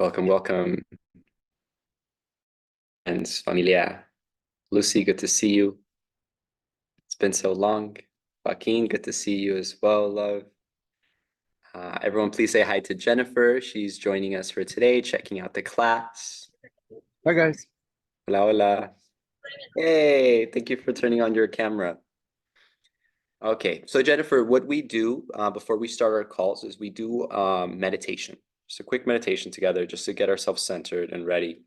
Welcome, welcome, and familia. Lucy, good to see you. It's been so long. Joaquin, good to see you as well, love. Everyone, please say hi to Jennifer. She's joining us for today, checking out the class. Hi, guys. Hola, hola. Hey, thank you for turning on your camera. Okay, so Jennifer, what we do before we start our calls is we do meditation. Just a quick meditation together just to get ourselves centered and ready.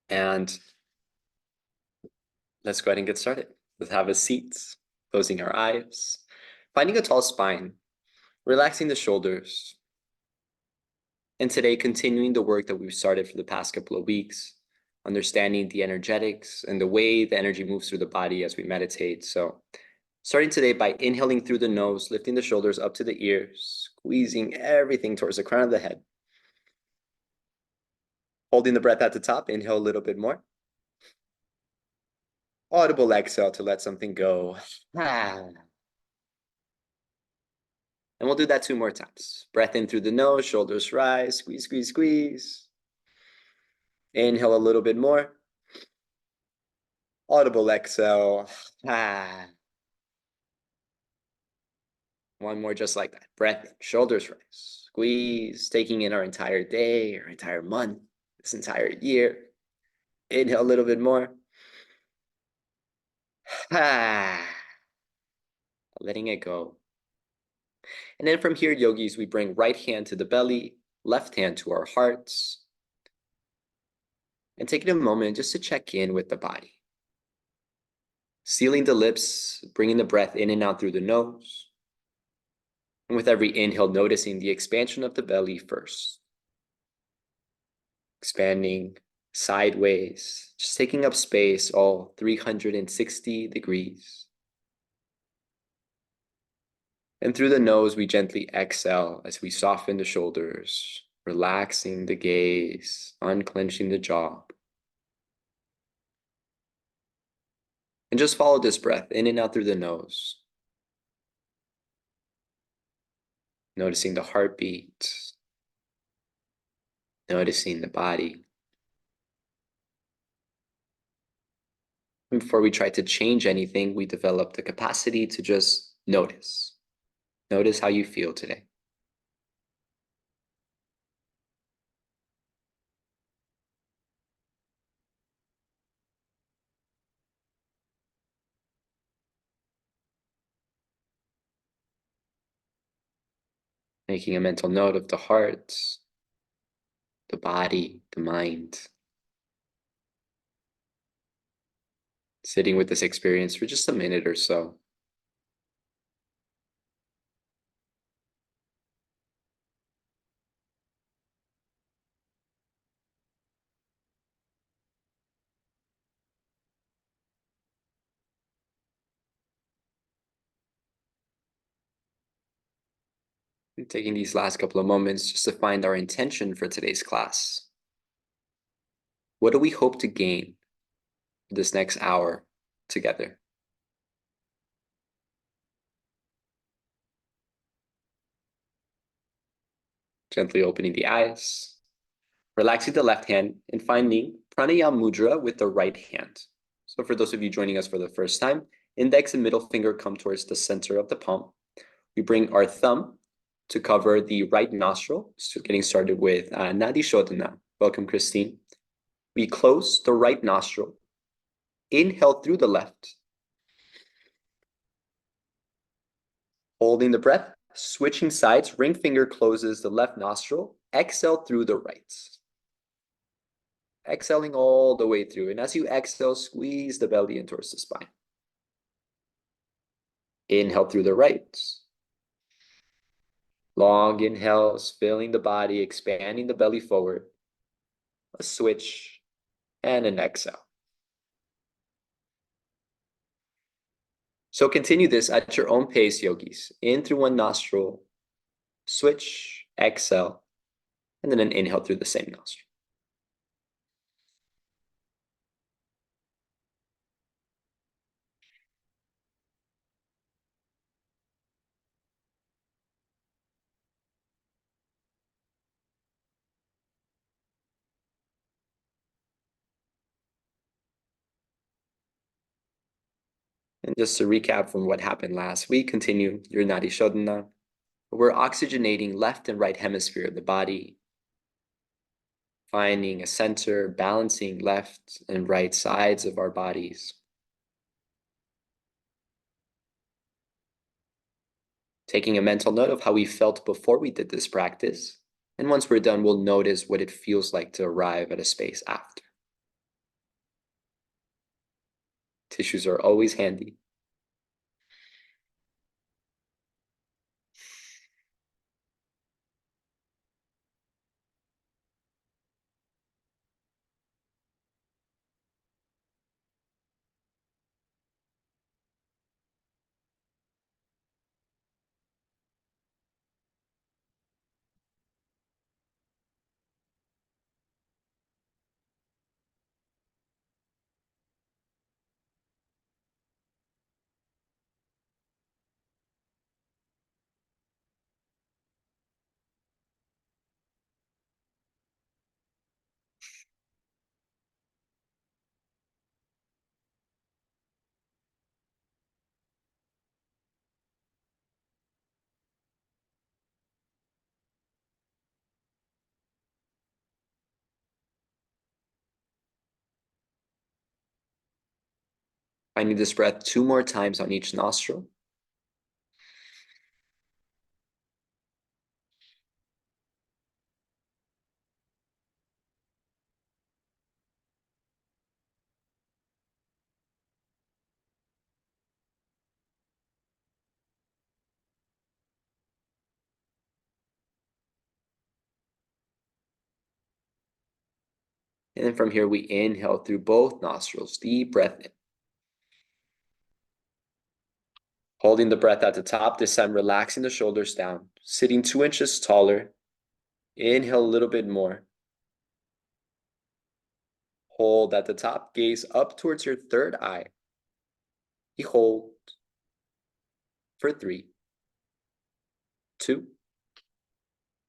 And let's go ahead and get started. Let's have a seat, closing our eyes, finding a tall spine, relaxing the shoulders. And today, continuing the work that we've started for the past couple of weeks, understanding the energetics and the way the energy moves through the body as we meditate. So starting today by inhaling through the nose, lifting the shoulders up to the ears, squeezing everything towards the crown of the head. Holding the breath at the top, inhale a little bit more. Audible exhale to let something go. And we'll do that 2 more times. Breath in through the nose, shoulders rise, squeeze, squeeze, squeeze. Inhale a little bit more. Audible exhale. One more just like that. Breath in, shoulders rise, squeeze, taking in our entire day, our entire month, this entire year. Inhale a little bit more. Letting it go. And then from here, yogis, we bring right hand to the belly, left hand to our hearts. And taking a moment just to check in with the body. Sealing the lips, bringing the breath in and out through the nose. And with every inhale, noticing the expansion of the belly first. Expanding sideways, just taking up space all 360 degrees. And through the nose, we gently exhale as we soften the shoulders, relaxing the gaze, unclenching the jaw. And just follow this breath in and out through the nose. Noticing the heartbeat, noticing the body. Before we try to change anything, we develop the capacity to just notice. Notice how you feel today. Making a mental note of the heart, the body, the mind. Sitting with this experience for just a minute or so. And taking these last couple of moments just to find our intention for today's class. What do we hope to gain this next hour together? Gently opening the eyes, relaxing the left hand, and finding pranayama mudra with the right hand. So for those of you joining us for the first time, index and middle finger come towards the center of the palm. We bring our thumb to cover the right nostril. So getting started with Nadi Shodhana. Welcome, Christine. We close the right nostril. Inhale through the left. Holding the breath, switching sides, ring finger closes the left nostril. Exhale through the right. Exhaling all the way through. And as you exhale, squeeze the belly in towards the spine. Inhale through the right. Long inhales, filling the body, expanding the belly forward. A switch and an exhale. So continue this at your own pace, yogis. In through one nostril, switch, exhale, and then an inhale through the same nostril. And just to recap from what happened last week, continue your Nadi Shodhana. We're oxygenating left and right hemisphere of the body, finding a center, balancing left and right sides of our bodies. Taking a mental note of how we felt before we did this practice. And once we're done, we'll notice what it feels like to arrive at a space after. Tissues are always handy. Finding this breath 2 more times on each nostril. And then from here, we inhale through both nostrils, deep breath in. Holding the breath at the top, this time relaxing the shoulders down, sitting 2 inches taller. Inhale a little bit more. Hold at the top, gaze up towards your third eye. You hold for 3, 2,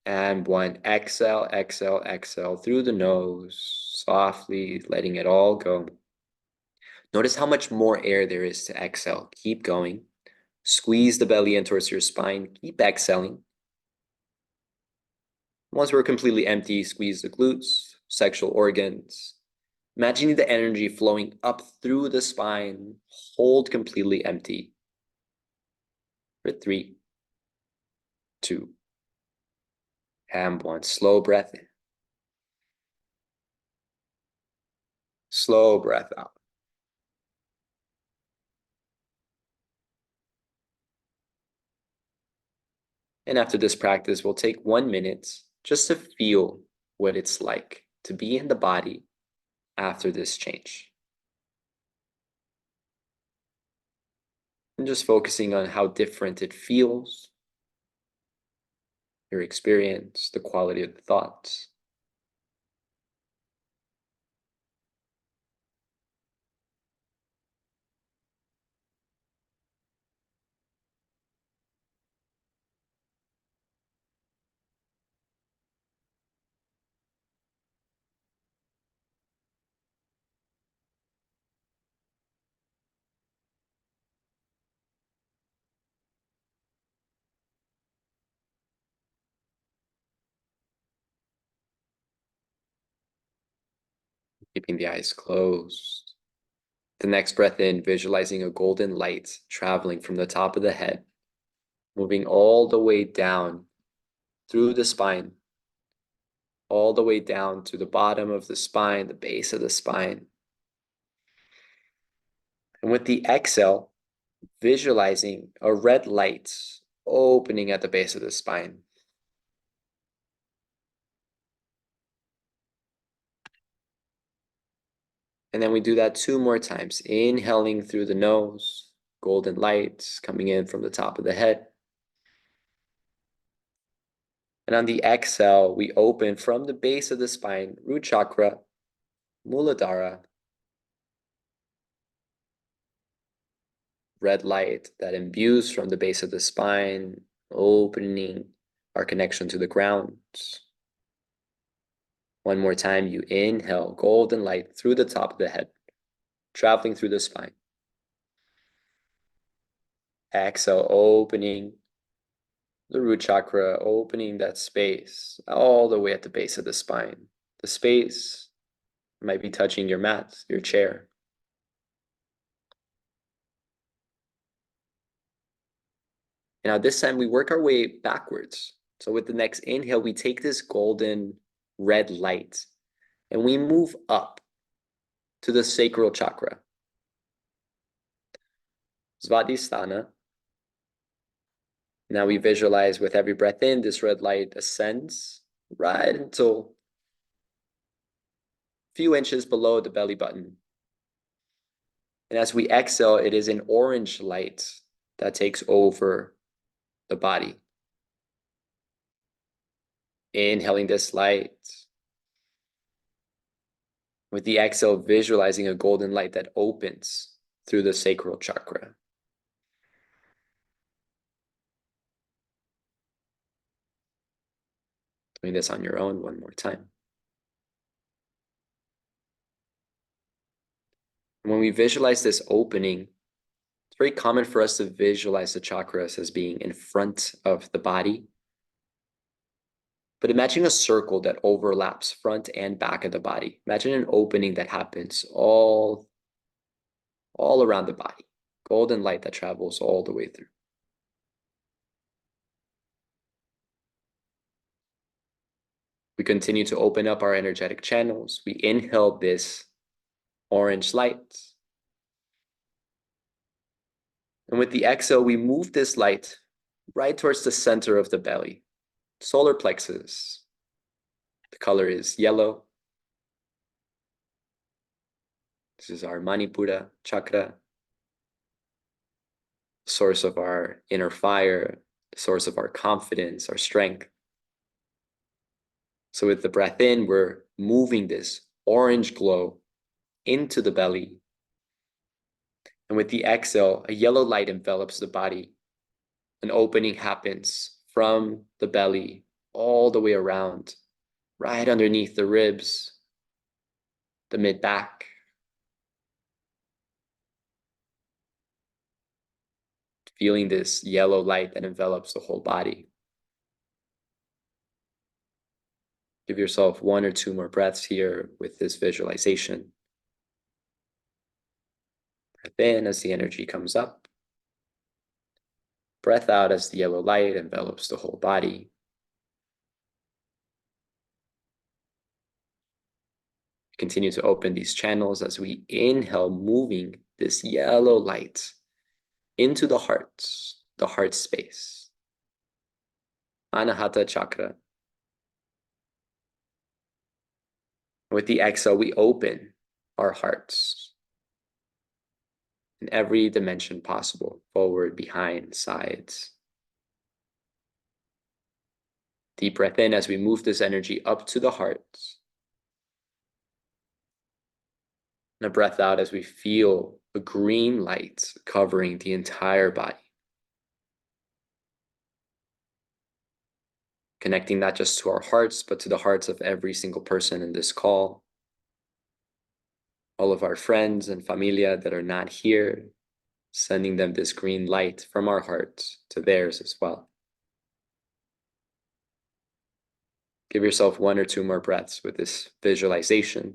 and 1. Exhale, exhale, exhale through the nose, softly letting it all go. Notice how much more air there is to exhale. Keep going. Squeeze the belly in towards your spine. Keep exhaling. Once we're completely empty, squeeze the glutes, sexual organs. Imagining the energy flowing up through the spine. Hold completely empty. For 3, 2, and 1. Slow breath in. Slow breath out. And after this practice, we'll take 1 minute just to feel what it's like to be in the body after this change. And just focusing on how different it feels, your experience, the quality of the thoughts. Keeping the eyes closed. The next breath in, visualizing a golden light traveling from the top of the head, moving all the way down through the spine, all the way down to the bottom of the spine, the base of the spine. And with the exhale, visualizing a red light opening at the base of the spine. And then we do that 2 more times, inhaling through the nose, golden light coming in from the top of the head. And on the exhale, we open from the base of the spine, root chakra, Muladhara, red light that imbues from the base of the spine, opening our connection to the ground. 1 more time, you inhale golden light through the top of the head, traveling through the spine. Exhale, opening the root chakra, opening that space all the way at the base of the spine. The space might be touching your mat, your chair. Now this time we work our way backwards. So with the next inhale, we take this golden red light and we move up to the sacral chakra. Svadhisthana. Now we visualize with every breath in, this red light ascends right until a few inches below the belly button. And as we exhale, it is an orange light that takes over the body. Inhaling this light. With the exhale, visualizing a golden light that opens through the sacral chakra. Doing this on your own one more time. And when we visualize this opening, it's very common for us to visualize the chakras as being in front of the body. But imagine a circle that overlaps front and back of the body. Imagine an opening that happens all around the body. Golden light that travels all the way through. We continue to open up our energetic channels. We inhale this orange light. And with the exhale, we move this light right towards the center of the belly, solar plexus. The color is yellow. This is our Manipura chakra, source of our inner fire, source of our confidence, our strength. So with the breath in, we're moving this orange glow into the belly. And with the exhale, a yellow light envelops the body. An opening happens from the belly all the way around, right underneath the ribs, the mid-back. Feeling this yellow light that envelops the whole body. Give yourself 1 or 2 more breaths here with this visualization. Breath in as the energy comes up. Breath out as the yellow light envelops the whole body. Continue to open these channels as we inhale, moving this yellow light into the heart space. Anahata chakra. With the exhale, we open our hearts in every dimension possible, forward, behind, sides. Deep breath in as we move this energy up to the heart. And a breath out as we feel a green light covering the entire body. Connecting not just to our hearts, but to the hearts of every single person in this call. All of our friends and familia that are not here, sending them this green light from our hearts to theirs as well. Give yourself 1 or 2 more breaths with this visualization.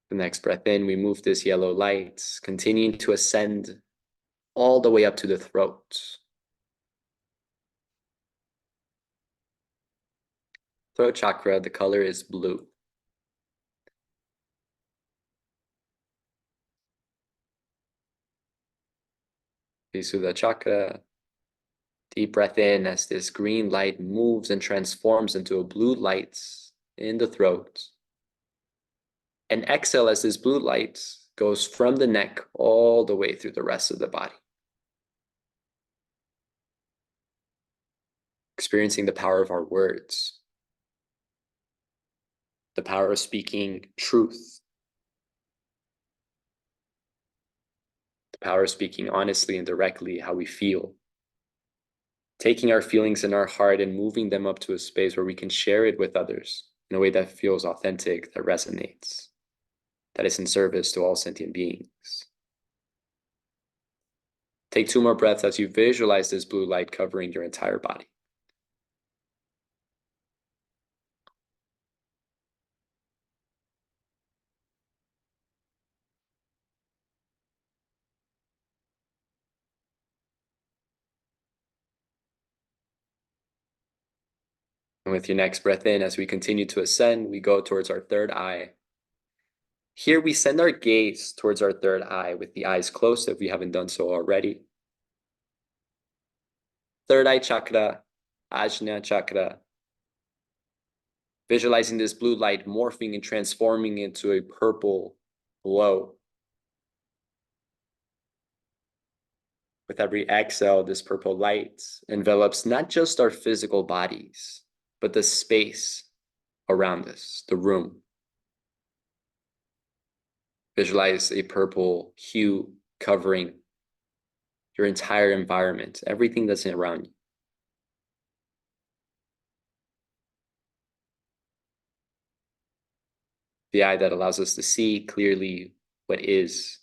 The next breath in, we move this yellow light, continuing to ascend all the way up to the throat. Throat chakra, the color is blue. Visuddha chakra. Deep breath in as this green light moves and transforms into a blue light in the throat. And exhale as this blue light goes from the neck all the way through the rest of the body. Experiencing the power of our words. The power of speaking truth. The power of speaking honestly and directly how we feel. taking our feelings in our heart and moving them up to a space where we can share it with others in a way that feels authentic, that resonates, that is in service to all sentient beings. Take 2 more breaths as you visualize this blue light covering your entire body. And with your next breath in, as we continue to ascend, we go towards our third eye. Here we send our gaze towards our third eye with the eyes closed if we haven't done so already. Third eye chakra, Ajna chakra. Visualizing this blue light morphing and transforming into a purple glow. With every exhale, this purple light envelops not just our physical bodies, but the space around us, the room. Visualize a purple hue covering your entire environment, everything that's around you. The eye that allows us to see clearly what is.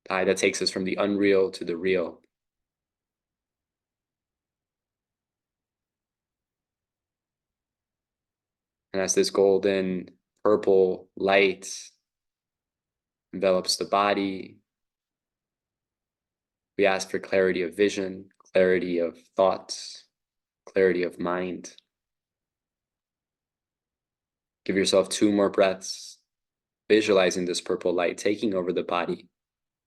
The eye that takes us from the unreal to the real. And as this golden purple light envelops the body, we ask for clarity of vision, clarity of thoughts, clarity of mind. Give yourself 2 more breaths, visualizing this purple light taking over the body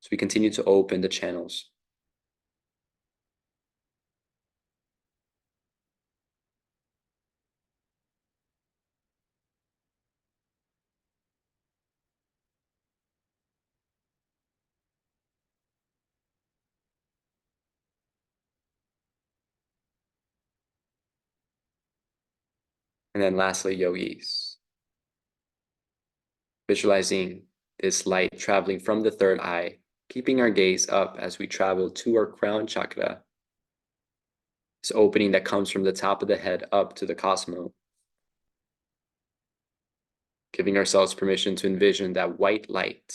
as we continue to open the channels. And then lastly, yogis. Visualizing this light traveling from the third eye, keeping our gaze up as we travel to our crown chakra. This opening that comes from the top of the head up to the cosmos. Giving ourselves permission to envision that white light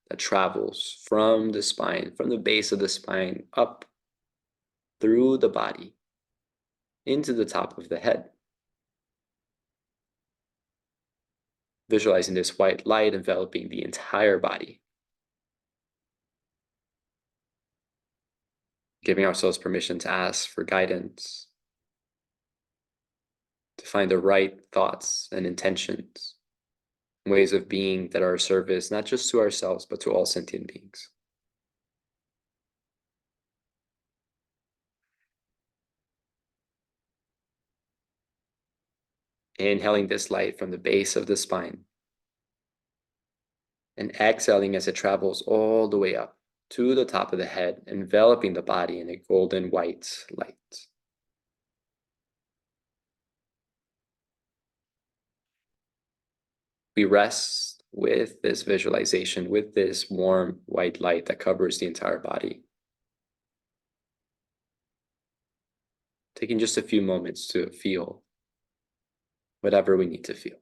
that travels from the spine, from the base of the spine, up through the body, into the top of the head. Visualizing this white light enveloping the entire body. Giving ourselves permission to ask for guidance, to find the right thoughts and intentions, ways of being that are of service, not just to ourselves, but to all sentient beings. Inhaling this light from the base of the spine and exhaling as it travels all the way up to the top of the head, enveloping the body in a golden white light. We rest with this visualization, with this warm white light that covers the entire body. Taking just a few moments to feel whatever we need to feel.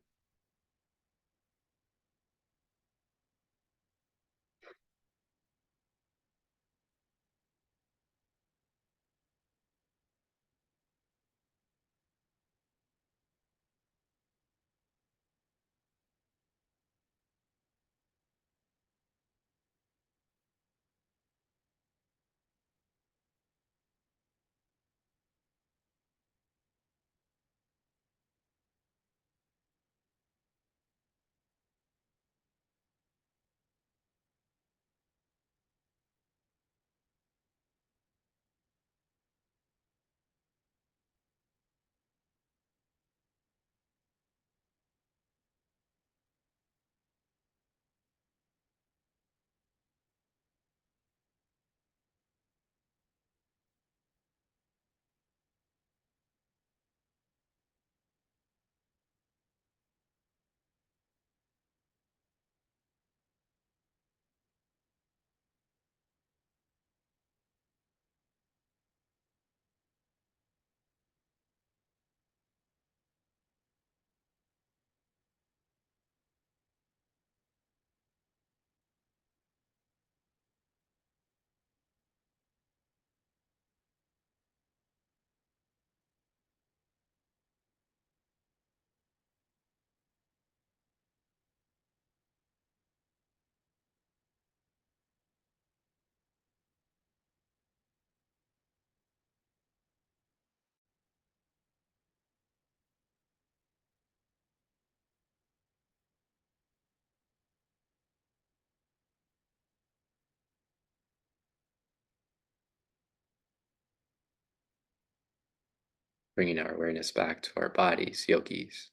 Bringing our awareness back to our bodies, yogis.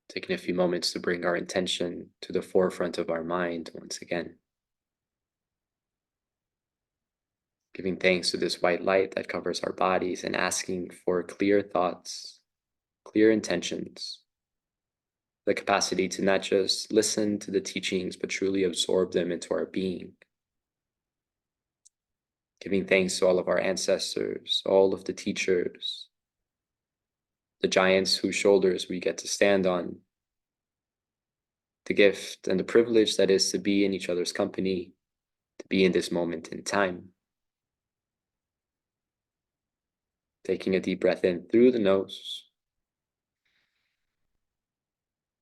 Taking a few moments to bring our intention to the forefront of our mind once again. Giving thanks to this white light that covers our bodies and asking for clear thoughts, clear intentions, the capacity to not just listen to the teachings, but truly absorb them into our being. Giving thanks to all of our ancestors, all of the teachers, the giants whose shoulders we get to stand on, the gift and the privilege that is to be in each other's company, to be in this moment in time. Taking a deep breath in through the nose.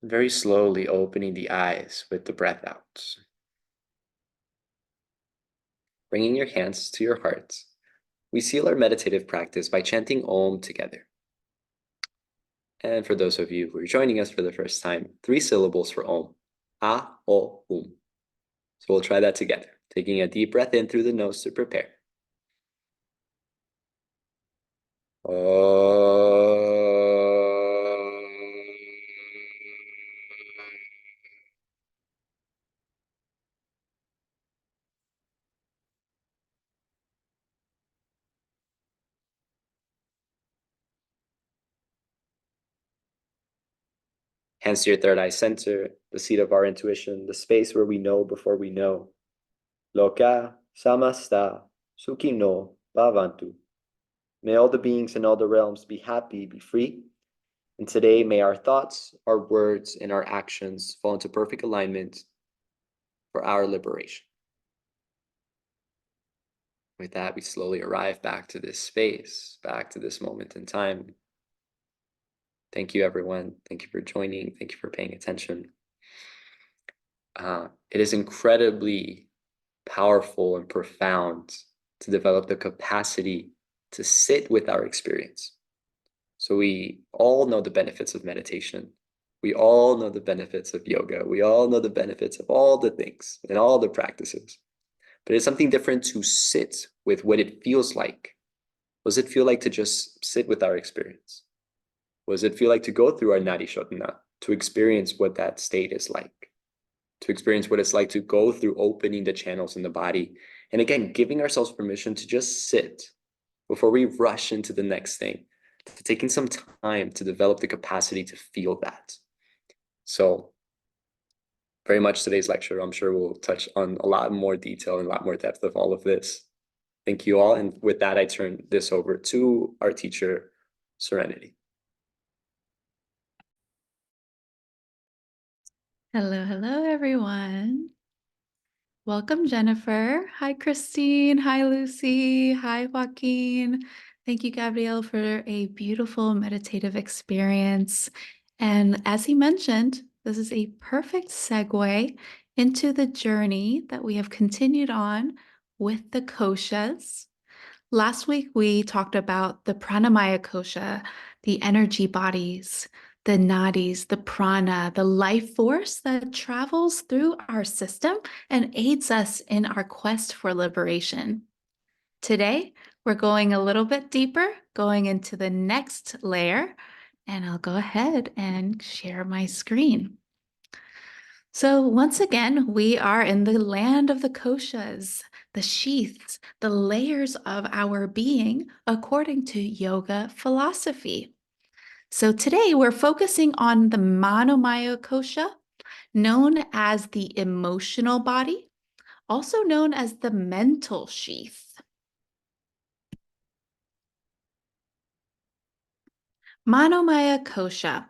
Very slowly opening the eyes with the breath out. Bringing your hands to your heart, we seal our meditative practice by chanting Om together. And for those of you who are joining us for the first time, 3 syllables for Om. A, O, Um. So we'll try that together. Taking a deep breath in through the nose to prepare. Hands to your third eye center, the seat of our intuition, the space where we know before we know. Loka samasta sukhino bhavantu. May all the beings in all the realms be happy, be free. And today, may our thoughts, our words, and our actions fall into perfect alignment for our liberation. With that, we slowly arrive back to this space, back to this moment in time. Thank you, everyone. Thank you for joining. Thank you for paying attention. It is incredibly powerful and profound to develop the capacity to sit with our experience. So we all know the benefits of meditation. We all know the benefits of yoga. We all know the benefits of all the things and all the practices. But it's something different to sit with what it feels like. What does it feel like to just sit with our experience? What does it feel like to go through our Nadi Shodhana, to experience what that state is like? To experience what it's like to go through opening the channels in the body. And again, giving ourselves permission to just sit before we rush into the next thing, to taking some time to develop the capacity to feel that. So very much today's lecture, I'm sure we'll touch on a lot more detail and a lot more depth of all of this. Thank you all. And with that, I turn this over to our teacher, Serenity. Hello, hello, everyone. Welcome, Jennifer. Hi, Christine. Hi, Lucy. Hi, Joaquin. Thank you, Gabrielle, for a beautiful meditative experience. And as he mentioned, this is a perfect segue into the journey that we have continued on with the koshas. Last week, we talked about the pranamaya kosha, the energy bodies, the nadis, the prana, the life force that travels through our system and aids us in our quest for liberation. Today, we're going a little bit deeper, going into the next layer, and I'll go ahead and share my screen. So once again, we are in the land of the koshas, the sheaths, the layers of our being according to yoga philosophy. So today we're focusing on the Manomaya kosha, known as the emotional body, also known as the mental sheath. Manomaya kosha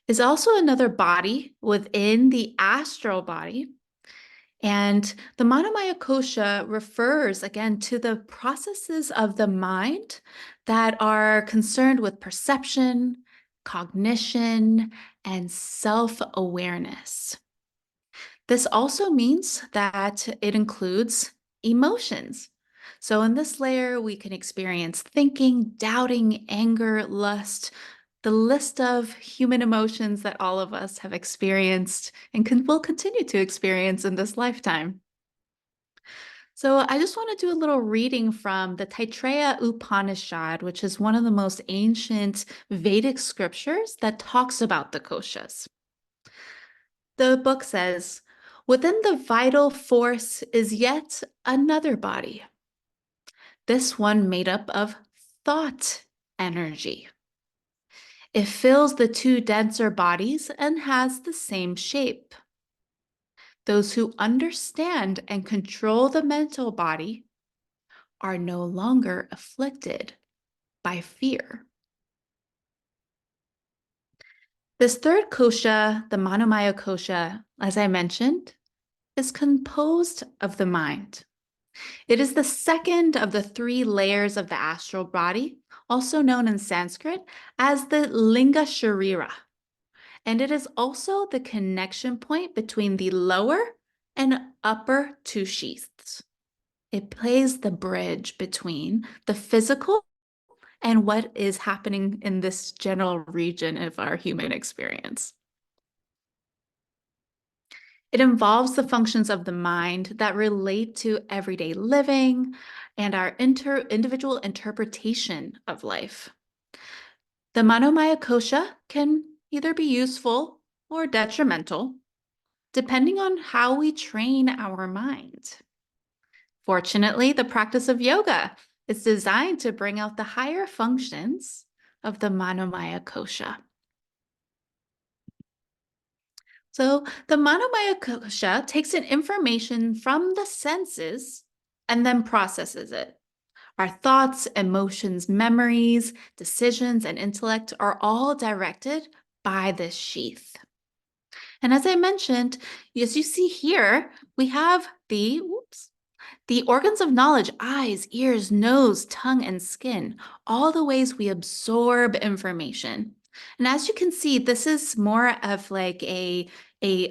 is also another body within the astral body. And the Manomaya kosha refers again to the processes of the mind that are concerned with perception, cognition, and self-awareness. This also means that it includes emotions. So in this layer, we can experience thinking, doubting, anger, lust, the list of human emotions that all of us have experienced and will continue to experience in this lifetime. So I just want to do a little reading from the Taittiriya Upanishad, which is one of the most ancient Vedic scriptures that talks about the koshas. The book says, within the vital force is yet another body, this one made up of thought energy. It fills the two denser bodies and has the same shape. Those who understand and control the mental body are no longer afflicted by fear. This third kosha, the Manomaya kosha, as I mentioned, is composed of the mind. It is the second of the three layers of the astral body, also known in Sanskrit as the Linga Sharira. And it is also the connection point between the lower and upper two sheaths. It plays the bridge between the physical and what is happening in this general region of our human experience. It involves the functions of the mind that relate to everyday living and our individual interpretation of life. The Manomaya kosha can either be useful or detrimental, depending on how we train our mind. Fortunately, the practice of yoga is designed to bring out the higher functions of the Manomaya kosha. So the Manomaya kosha takes in information from the senses and then processes it. Our thoughts, emotions, memories, decisions, and intellect are all directed by this sheath. And as I mentioned, as you see here, we have the organs of knowledge, eyes, ears, nose, tongue, and skin, all the ways we absorb information. And as you can see, this is more of like a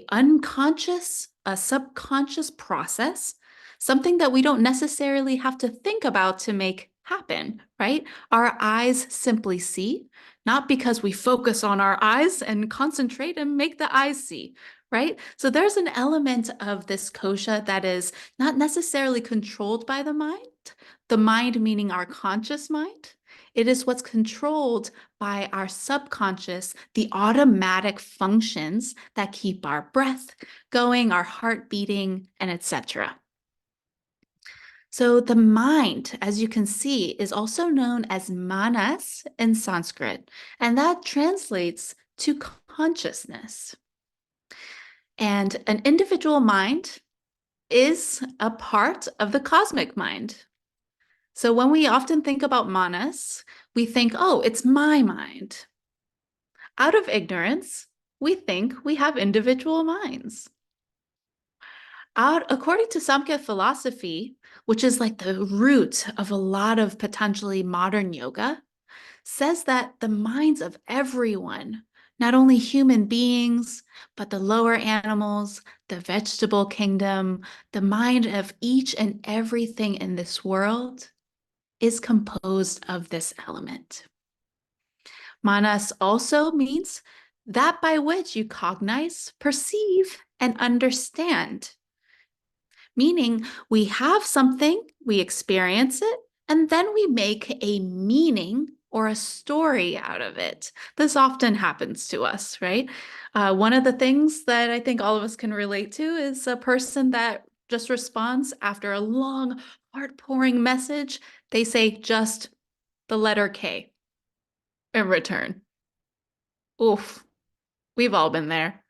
unconscious, a subconscious process, something that we don't necessarily have to think about to make happen, right? Our eyes simply see, not because we focus on our eyes and concentrate and make the eyes see, right? So there's an element of this kosha that is not necessarily controlled by the mind meaning our conscious mind. It is what's controlled by our subconscious, the automatic functions that keep our breath going, our heart beating, and etc. So the mind, as you can see, is also known as manas in Sanskrit, and that translates to consciousness. And an individual mind is a part of the cosmic mind. So when we often think about manas, we think, oh, it's my mind. Out of ignorance, we think we have individual minds. According to Samkhya philosophy, which is like the root of a lot of potentially modern yoga, says that the minds of everyone, not only human beings, but the lower animals, the vegetable kingdom, the mind of each and everything in this world is composed of this element. Manas also means that by which you cognize, perceive, and understand. Meaning we have something, we experience it, and then we make a meaning or a story out of it. This often happens to us, right? One of the things that I think all of us can relate to is a person that just responds after a long, heart-pouring message. They say just the letter K in return. Oof, we've all been there.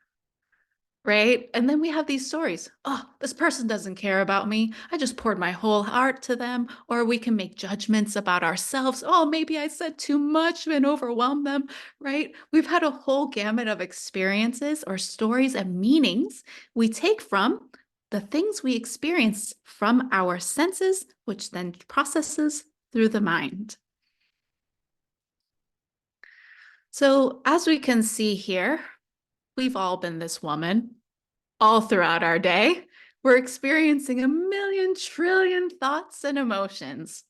Right? And then we have these stories. Oh, this person doesn't care about me. I just poured my whole heart to them. Or we can make judgments about ourselves. Oh, maybe I said too much and overwhelmed them, right? We've had a whole gamut of experiences or stories and meanings we take from the things we experience from our senses, which then processes through the mind. So as we can see here, we've all been this woman. All throughout our day, we're experiencing a million trillion thoughts and emotions.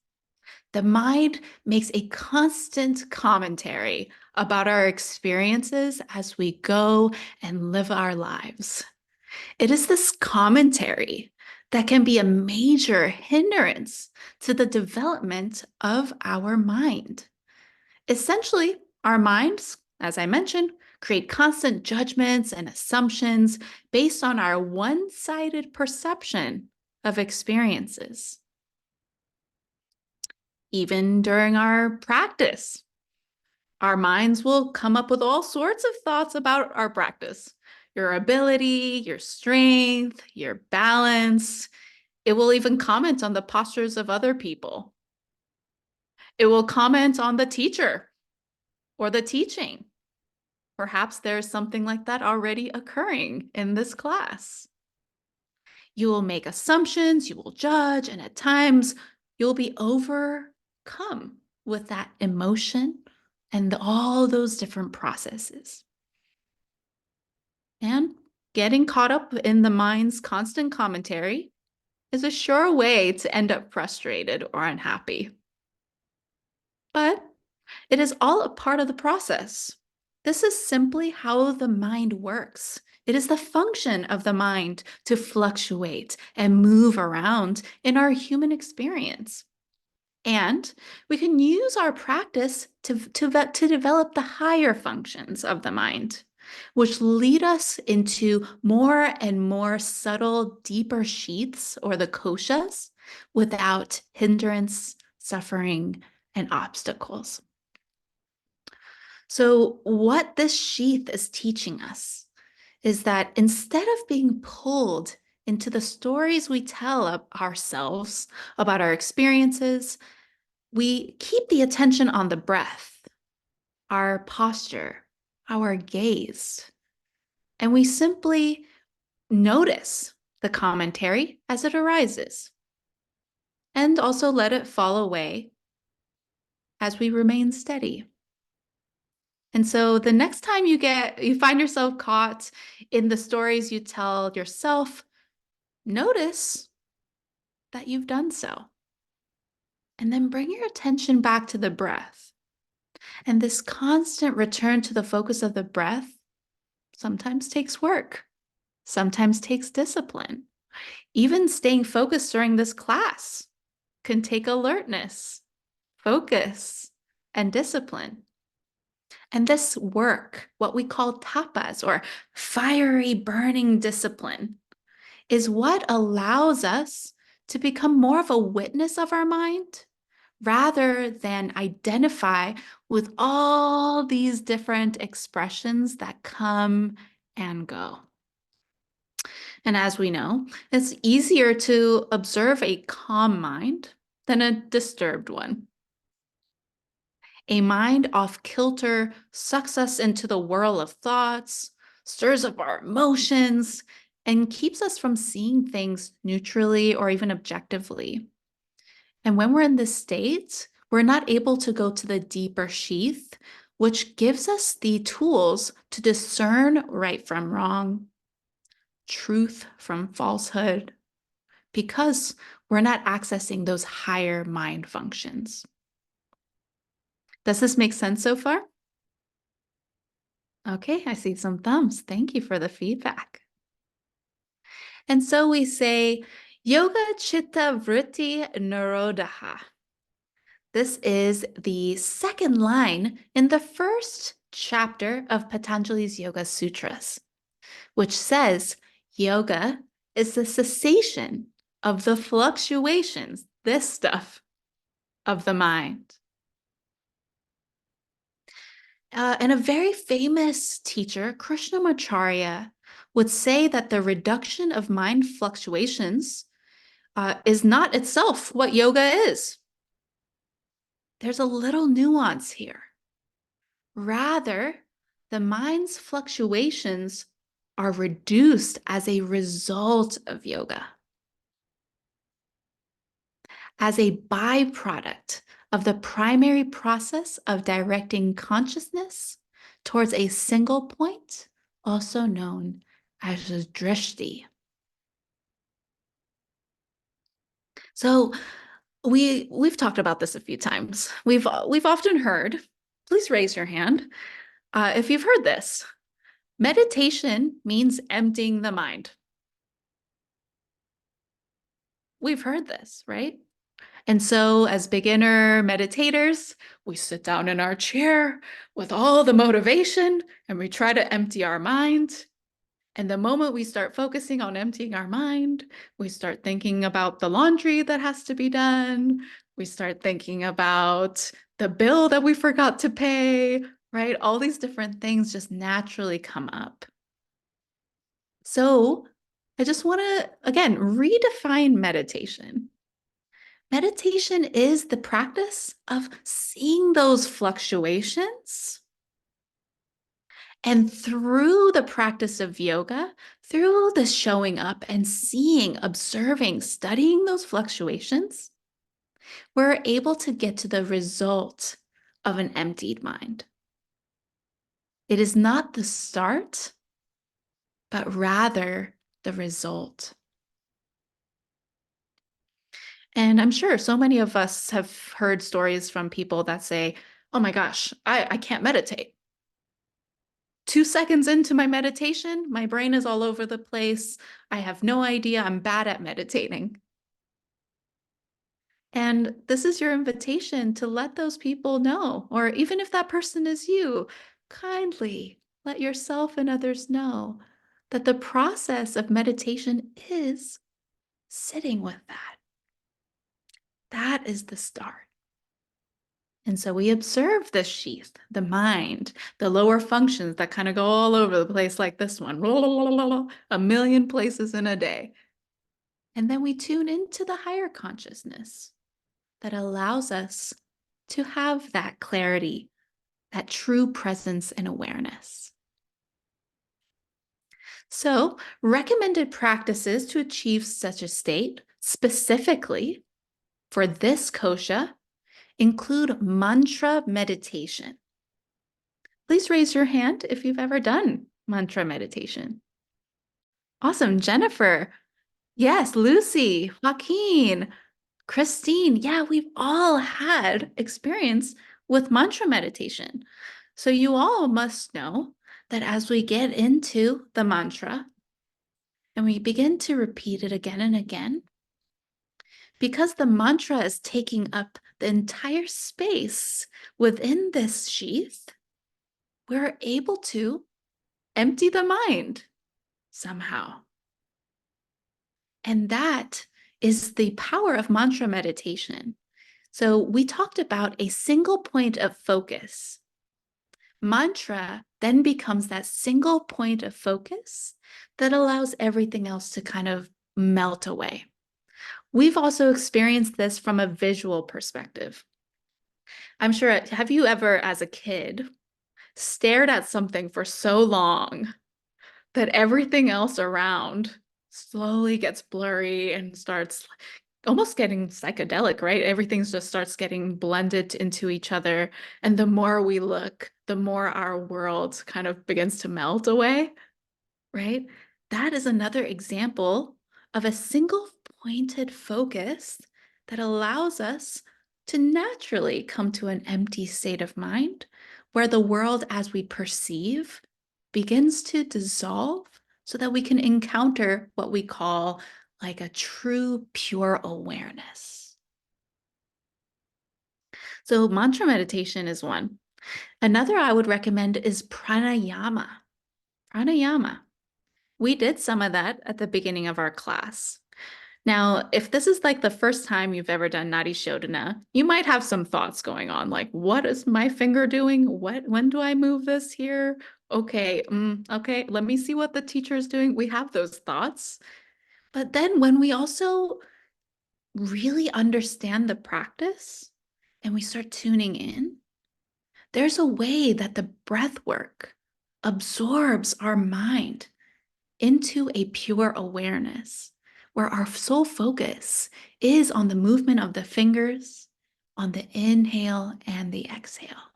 The mind makes a constant commentary about our experiences as we go and live our lives. It is this commentary that can be a major hindrance to the development of our mind. Essentially, our minds, as I mentioned, create constant judgments and assumptions based on our one-sided perception of experiences. Even during our practice, our minds will come up with all sorts of thoughts about our practice, your ability, your strength, your balance. It will even comment on the postures of other people. It will comment on the teacher or the teaching. Perhaps there's something like that already occurring in this class. You will make assumptions, you will judge, and at times you'll be overcome with that emotion and all those different processes. And getting caught up in the mind's constant commentary is a sure way to end up frustrated or unhappy. But it is all a part of the process. This is simply how the mind works. It is the function of the mind to fluctuate and move around in our human experience. And we can use our practice to develop the higher functions of the mind, which lead us into more and more subtle, deeper sheaths, or the koshas, without hindrance, suffering, and obstacles. So, what this sheath is teaching us is that instead of being pulled into the stories we tell of ourselves about our experiences, we keep the attention on the breath, our posture, our gaze, and we simply notice the commentary as it arises and also let it fall away as we remain steady. And so the next time you find yourself caught in the stories you tell yourself, notice that you've done so. And then bring your attention back to the breath. And this constant return to the focus of the breath sometimes takes work, sometimes takes discipline. Even staying focused during this class can take alertness, focus, and discipline. And this work, what we call tapas or fiery burning discipline, is what allows us to become more of a witness of our mind rather than identify with all these different expressions that come and go. And as we know, it's easier to observe a calm mind than a disturbed one. A mind off kilter sucks us into the whirl of thoughts, stirs up our emotions, and keeps us from seeing things neutrally or even objectively. And when we're in this state, we're not able to go to the deeper sheath, which gives us the tools to discern right from wrong, truth from falsehood, because we're not accessing those higher mind functions. Does this make sense so far? Okay, I see some thumbs. Thank you for the feedback. And so we say, Yoga Chitta Vritti Nirodha. This is the second line in the first chapter of Patanjali's Yoga Sutras, which says, yoga is the cessation of the fluctuations, this stuff, of the mind. And a very famous teacher, Krishnamacharya, would say that the reduction of mind fluctuations is not itself what yoga is. There's a little nuance here. Rather, the mind's fluctuations are reduced as a result of yoga, as a byproduct of the primary process of directing consciousness towards a single point, also known as drishti. So we've talked about this a few times. We've often heard, please raise your hand if you've heard this. Meditation means emptying the mind. we've heard this, right? And so, as beginner meditators, we sit down in our chair with all the motivation and we try to empty our mind. And the moment we start focusing on emptying our mind, we start thinking about the laundry that has to be done. We start thinking about the bill that we forgot to pay, right? All these different things just naturally come up. So, I just want to, again, redefine meditation. Meditation is the practice of seeing those fluctuations. And through the practice of yoga, through the showing up and seeing, observing, studying those fluctuations, we're able to get to the result of an emptied mind. It is not the start, but rather the result. And I'm sure so many of us have heard stories from people that say, oh my gosh, I can't meditate. 2 seconds into my meditation, my brain is all over the place. I have no idea. I'm bad at meditating. And this is your invitation to let those people know, or even if that person is you, kindly let yourself and others know that the process of meditation is sitting with that. That is the start. And so we observe the sheath, the mind, the lower functions that kind of go all over the place like this one, a million places in a day. And then we tune into the higher consciousness that allows us to have that clarity, that true presence and awareness. So, recommended practices to achieve such a state, specifically for this kosha, include mantra meditation. Please raise your hand if you've ever done mantra meditation. Awesome. Jennifer. Yes. Lucy, Joaquin, Christine. Yeah, we've all had experience with mantra meditation. So you all must know that as we get into the mantra and we begin to repeat it again and again, because the mantra is taking up the entire space within this sheath, we're able to empty the mind somehow. And that is the power of mantra meditation. So we talked about a single point of focus. Mantra then becomes that single point of focus that allows everything else to kind of melt away. We've also experienced this from a visual perspective. I'm sure, have you ever, as a kid, stared at something for so long that everything else around slowly gets blurry and starts almost getting psychedelic, right? Everything just starts getting blended into each other. And the more we look, the more our world kind of begins to melt away, right? That is another example of a single pointed focus that allows us to naturally come to an empty state of mind where the world as we perceive begins to dissolve so that we can encounter what we call like a true pure awareness. So mantra meditation is one. Another I would recommend is pranayama. Pranayama. We did some of that at the beginning of our class. Now, if this is like the first time you've ever done Nadi Shodhana, you might have some thoughts going on, like, what is my finger doing? When do I move this here? Okay, okay, let me see what the teacher is doing. We have those thoughts. But then when we also really understand the practice and we start tuning in, there's a way that the breath work absorbs our mind into a pure awareness where our sole focus is on the movement of the fingers, on the inhale and the exhale.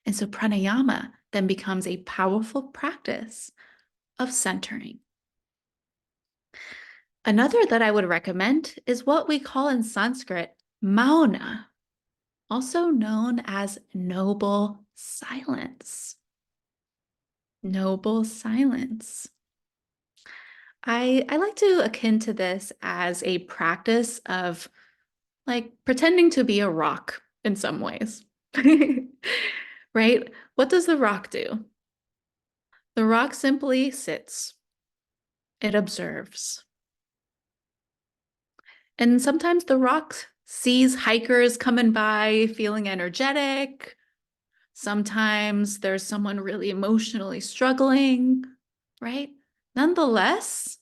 And so pranayama then becomes a powerful practice of centering. Another that I would recommend is what we call in Sanskrit mauna, also known as noble silence. Noble silence. I like to akin to this as a practice of like pretending to be a rock in some ways. Right? What does the rock do? The rock simply sits, it observes. And sometimes the rock sees hikers coming by feeling energetic. Sometimes there's someone really emotionally struggling, right? Nonetheless,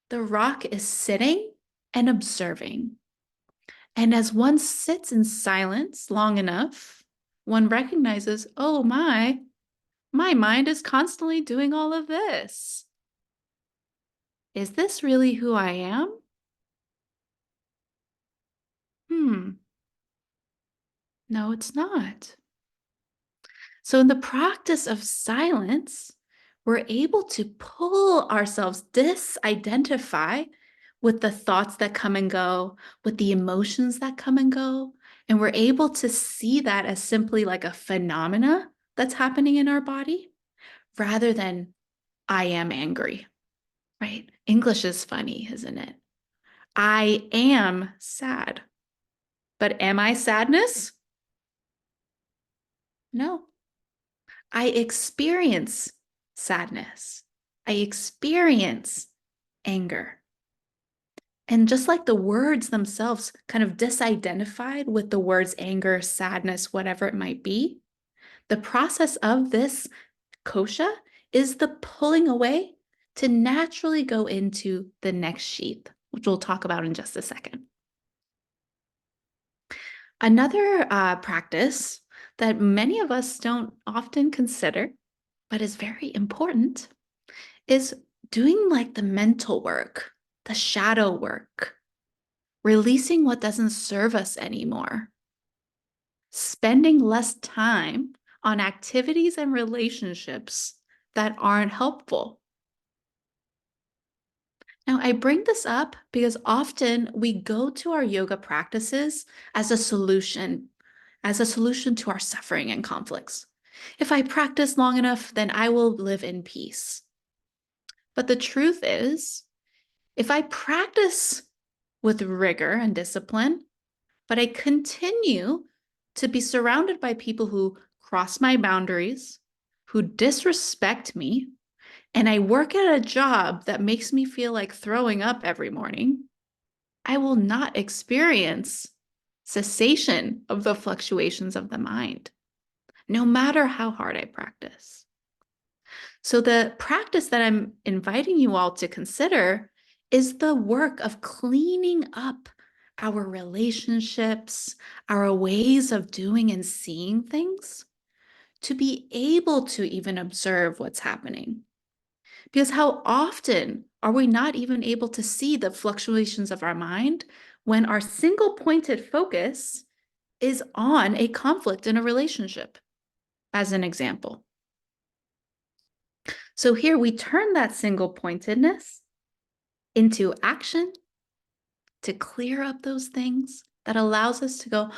the rock is sitting and observing. And as one sits in silence long enough, one recognizes, oh my mind is constantly doing all of this. Is this really who I am? No, it's not. So in the practice of silence, we're able to pull ourselves, disidentify with the thoughts that come and go, with the emotions that come and go. And we're able to see that as simply like a phenomena that's happening in our body rather than I am angry, right? English is funny, isn't it? I am sad. But am I sadness? No. I experience sadness. I experience anger. And just like the words themselves kind of disidentified with the words anger, sadness, whatever it might be, the process of this kosha is the pulling away to naturally go into the next sheath, which we'll talk about in just a second. Another practice that many of us don't often consider, but is very important, is doing like the mental work, the shadow work, releasing what doesn't serve us anymore, spending less time on activities and relationships that aren't helpful. Now, I bring this up because often we go to our yoga practices as a solution to our suffering and conflicts. If I practice long enough, then I will live in peace. But the truth is, if I practice with rigor and discipline, but I continue to be surrounded by people who cross my boundaries, who disrespect me, and I work at a job that makes me feel like throwing up every morning, I will not experience cessation of the fluctuations of the mind, no matter how hard I practice. So the practice that I'm inviting you all to consider is the work of cleaning up our relationships, our ways of doing and seeing things, to be able to even observe what's happening. Because how often are we not even able to see the fluctuations of our mind when our single pointed focus is on a conflict in a relationship, as an example? So here we turn that single pointedness into action to clear up those things that allows us to go,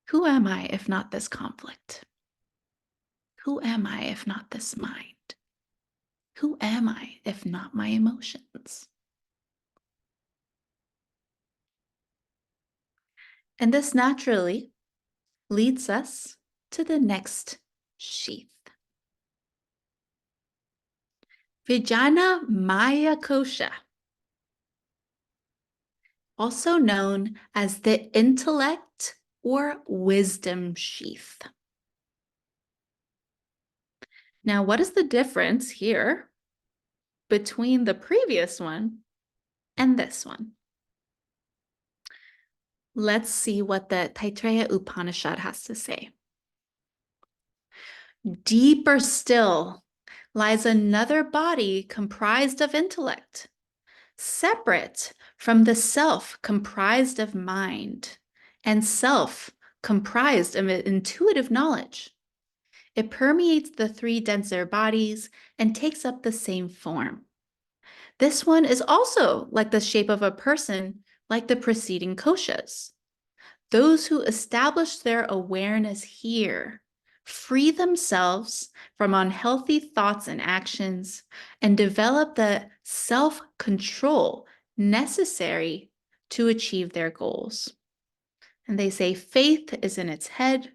who am I if not this conflict? Who am I if not this mind? Who am I if not my emotions? And this naturally leads us to the next sheath. Vijnana Maya Kosha, also known as the intellect or wisdom sheath. Now, what is the difference here between the previous one and this one? Let's see what the Taittiriya Upanishad has to say. Deeper still lies another body comprised of intellect, separate from the self comprised of mind, and self comprised of intuitive knowledge. It permeates the three denser bodies and takes up the same form. This one is also like the shape of a person, like the preceding koshas. Those who establish their awareness here free themselves from unhealthy thoughts and actions, and develop the self-control necessary to achieve their goals. And they say faith is in its head,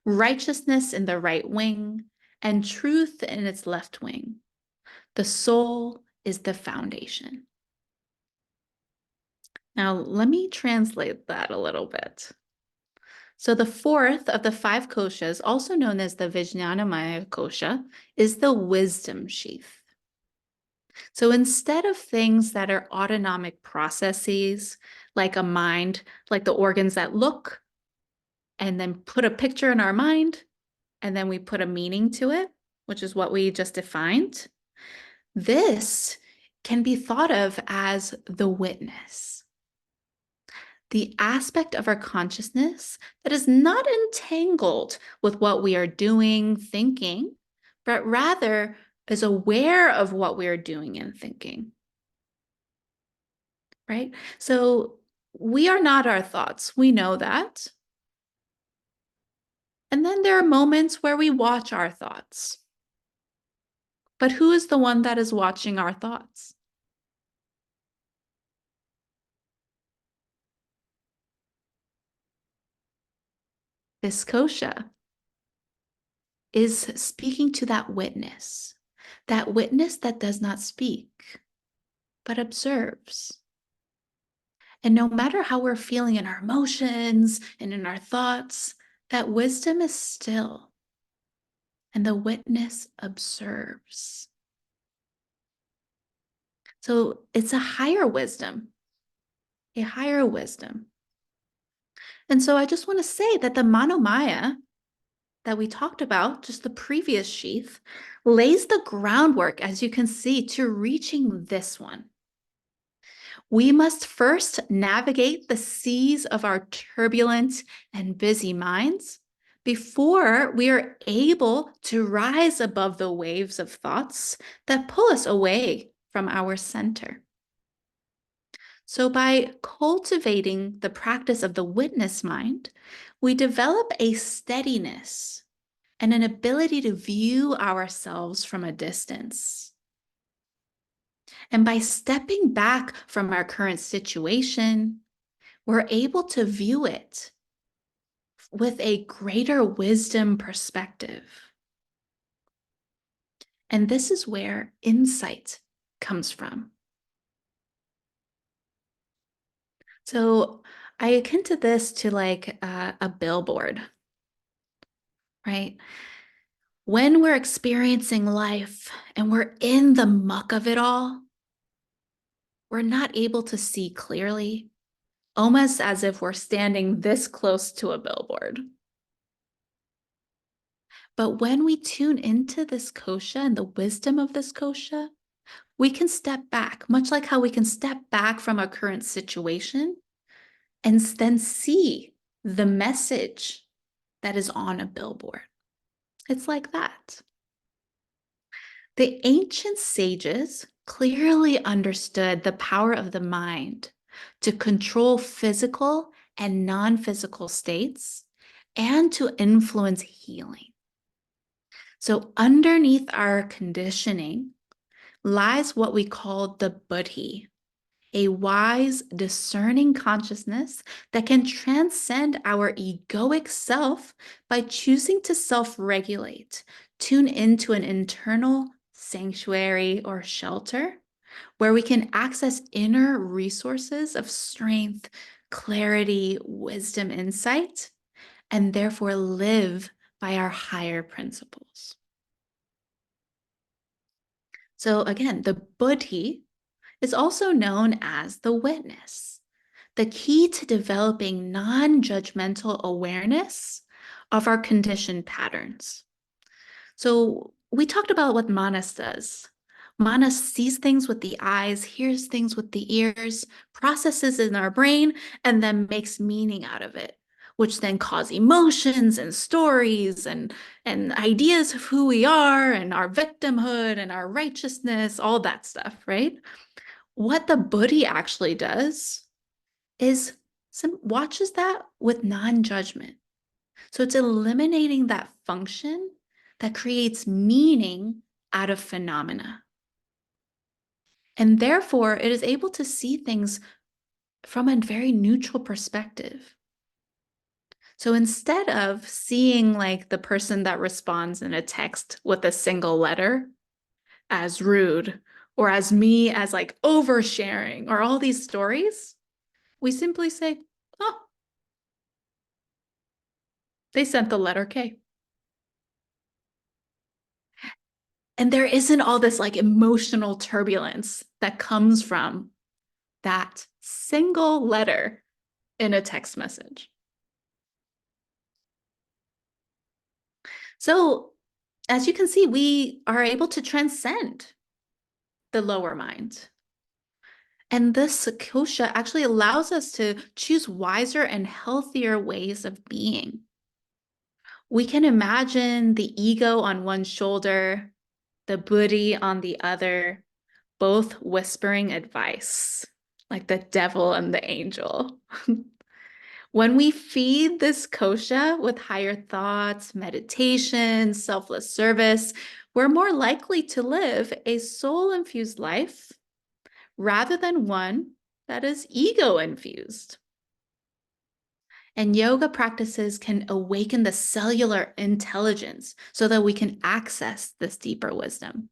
righteousness in the right wing, and truth in its left wing. The soul is the foundation. Now, let me translate that a little bit. So the fourth of the five koshas, also known as the Vijnanamaya kosha, is the wisdom sheath. So instead of things that are autonomic processes, like a mind, like the organs that look, and then put a picture in our mind, and then we put a meaning to it, which is what we just defined, this can be thought of as the witness, the aspect of our consciousness that is not entangled with what we are doing, thinking, but rather is aware of what we are doing and thinking. Right? So we are not our thoughts. We know that. And then there are moments where we watch our thoughts. But who is the one that is watching our thoughts? This kosha is speaking to that witness that does not speak, but observes. And no matter how we're feeling in our emotions and in our thoughts, that wisdom is still, and the witness observes. So it's a higher wisdom, a higher wisdom. And so I just want to say that the Manomaya that we talked about, just the previous sheath, lays the groundwork, as you can see, to reaching this one. We must first navigate the seas of our turbulent and busy minds before we are able to rise above the waves of thoughts that pull us away from our center. So by cultivating the practice of the witness mind, we develop a steadiness and an ability to view ourselves from a distance. And by stepping back from our current situation, we're able to view it with a greater wisdom perspective. And this is where insight comes from. So I akin to this to like a billboard, right? When we're experiencing life and we're in the muck of it all, we're not able to see clearly, almost as if we're standing this close to a billboard. But when we tune into this kosha and the wisdom of this kosha, we can step back, much like how we can step back from our current situation and then see the message that is on a billboard. It's like that. The ancient sages clearly understood the power of the mind to control physical and non-physical states and to influence healing. So underneath our conditioning lies what we call the buddhi, a wise, discerning consciousness that can transcend our egoic self by choosing to self-regulate, tune into an internal sanctuary or shelter where we can access inner resources of strength, clarity, wisdom, insight, and therefore live by our higher principles. So again, the buddhi is also known as the witness, the key to developing non-judgmental awareness of our conditioned patterns. So we talked about what Manas does. Manas sees things with the eyes, hears things with the ears, processes in our brain, and then makes meaning out of it, which then cause emotions and stories and ideas of who we are and our victimhood and our righteousness, all that stuff, right? What the buddhi actually does is watches that with non-judgment. So it's eliminating that function that creates meaning out of phenomena. And therefore, it is able to see things from a very neutral perspective. So instead of seeing like the person that responds in a text with a single letter as rude, or as me as like oversharing, or all these stories, we simply say, oh, they sent the letter K. And there isn't all this like emotional turbulence that comes from that single letter in a text message. So, as you can see, we are able to transcend the lower mind. And this kosha actually allows us to choose wiser and healthier ways of being. We can imagine the ego on one shoulder, the buddhi on the other, both whispering advice, like the devil and the angel. When we feed this kosha with higher thoughts, meditation, selfless service, we're more likely to live a soul-infused life rather than one that is ego-infused. And yoga practices can awaken the cellular intelligence so that we can access this deeper wisdom.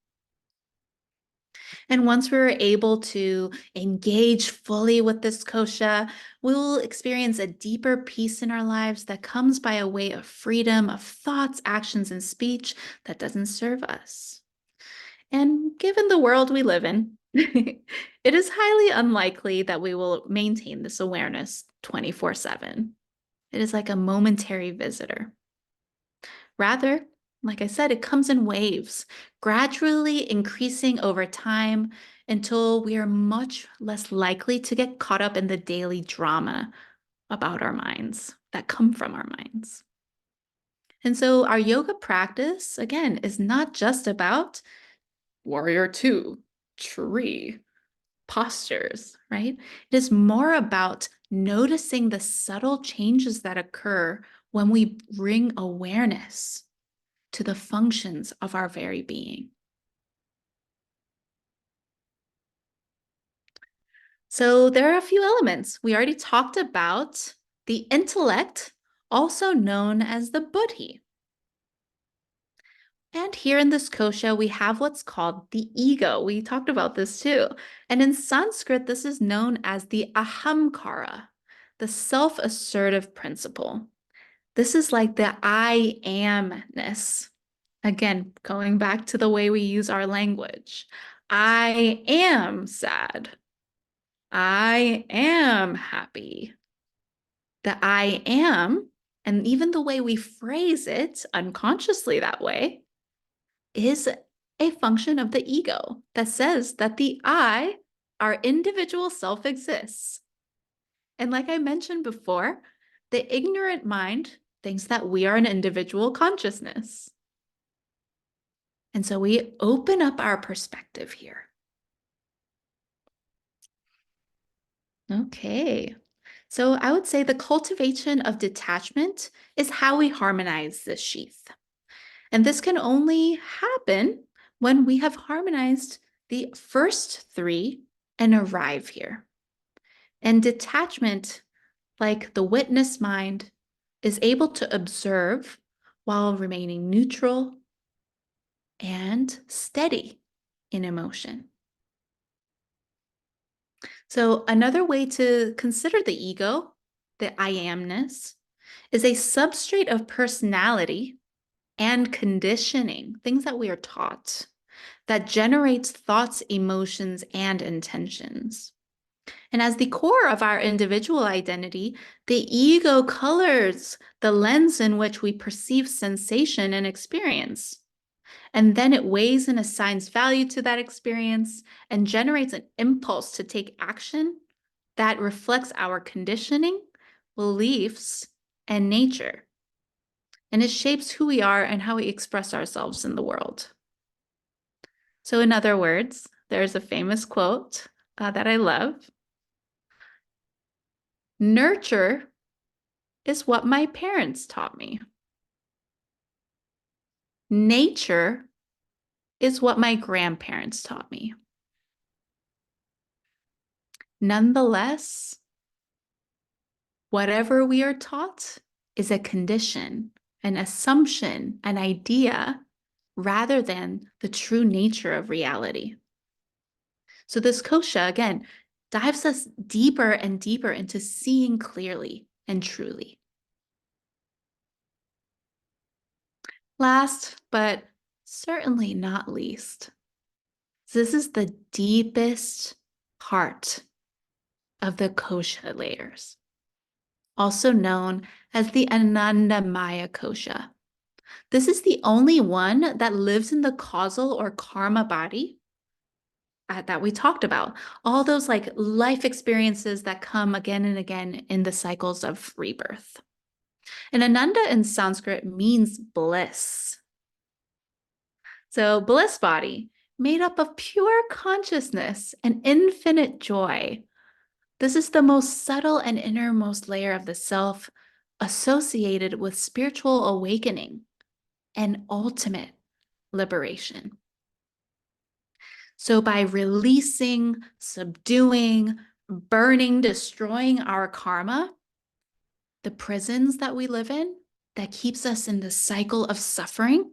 And once we're able to engage fully with this kosha, we will experience a deeper peace in our lives that comes by a way of freedom of thoughts, actions, and speech that doesn't serve us. And given the world we live in, it is highly unlikely that we will maintain this awareness 24/7. It is like a momentary visitor. Rather, like I said, it comes in waves, gradually increasing over time until we are much less likely to get caught up in the daily drama about our minds that come from our minds. And so our yoga practice, again, is not just about warrior two, tree, postures, right? It is more about noticing the subtle changes that occur when we bring awareness to the functions of our very being. So there are a few elements. We already talked about the intellect, also known as the buddhi. And here in this kosha, we have what's called the ego. We talked about this too. And in Sanskrit, this is known as the ahamkara, the self-assertive principle. This is like the I amness. Again, going back to the way we use our language. I am sad. I am happy. The I am, and even the way we phrase it unconsciously that way, is a function of the ego that says that the I, our individual self, exists. And like I mentioned before, the ignorant mind thinks that we are an individual consciousness. And so we open up our perspective here. Okay. So I would say the cultivation of detachment is how we harmonize this sheath. And this can only happen when we have harmonized the first three and arrive here. And detachment, like the witness mind, is able to observe while remaining neutral and steady in emotion. So another way to consider the ego, the I amness, is a substrate of personality and conditioning, things that we are taught, that generates thoughts, emotions, and intentions. And as the core of our individual identity, the ego colors the lens in which we perceive sensation and experience. And then it weighs and assigns value to that experience and generates an impulse to take action that reflects our conditioning, beliefs, and nature. And it shapes who we are and how we express ourselves in the world. So in other words, there's a famous quote that I love. Nurture is what my parents taught me. Nature is what my grandparents taught me. Nonetheless, whatever we are taught is a condition, an assumption, an idea, rather than the true nature of reality. So this kosha, again, dives us deeper and deeper into seeing clearly and truly. Last, but certainly not least, this is the deepest part of the kosha layers, also known as the Anandamaya kosha. This is the only one that lives in the causal or karma body that we talked about. All those like life experiences that come again and again in the cycles of rebirth. And Ananda in Sanskrit means bliss. So bliss body, made up of pure consciousness and infinite joy. This is the most subtle and innermost layer of the self associated with spiritual awakening and ultimate liberation. So by releasing, subduing, burning, destroying our karma, the prisons that we live in that keeps us in the cycle of suffering,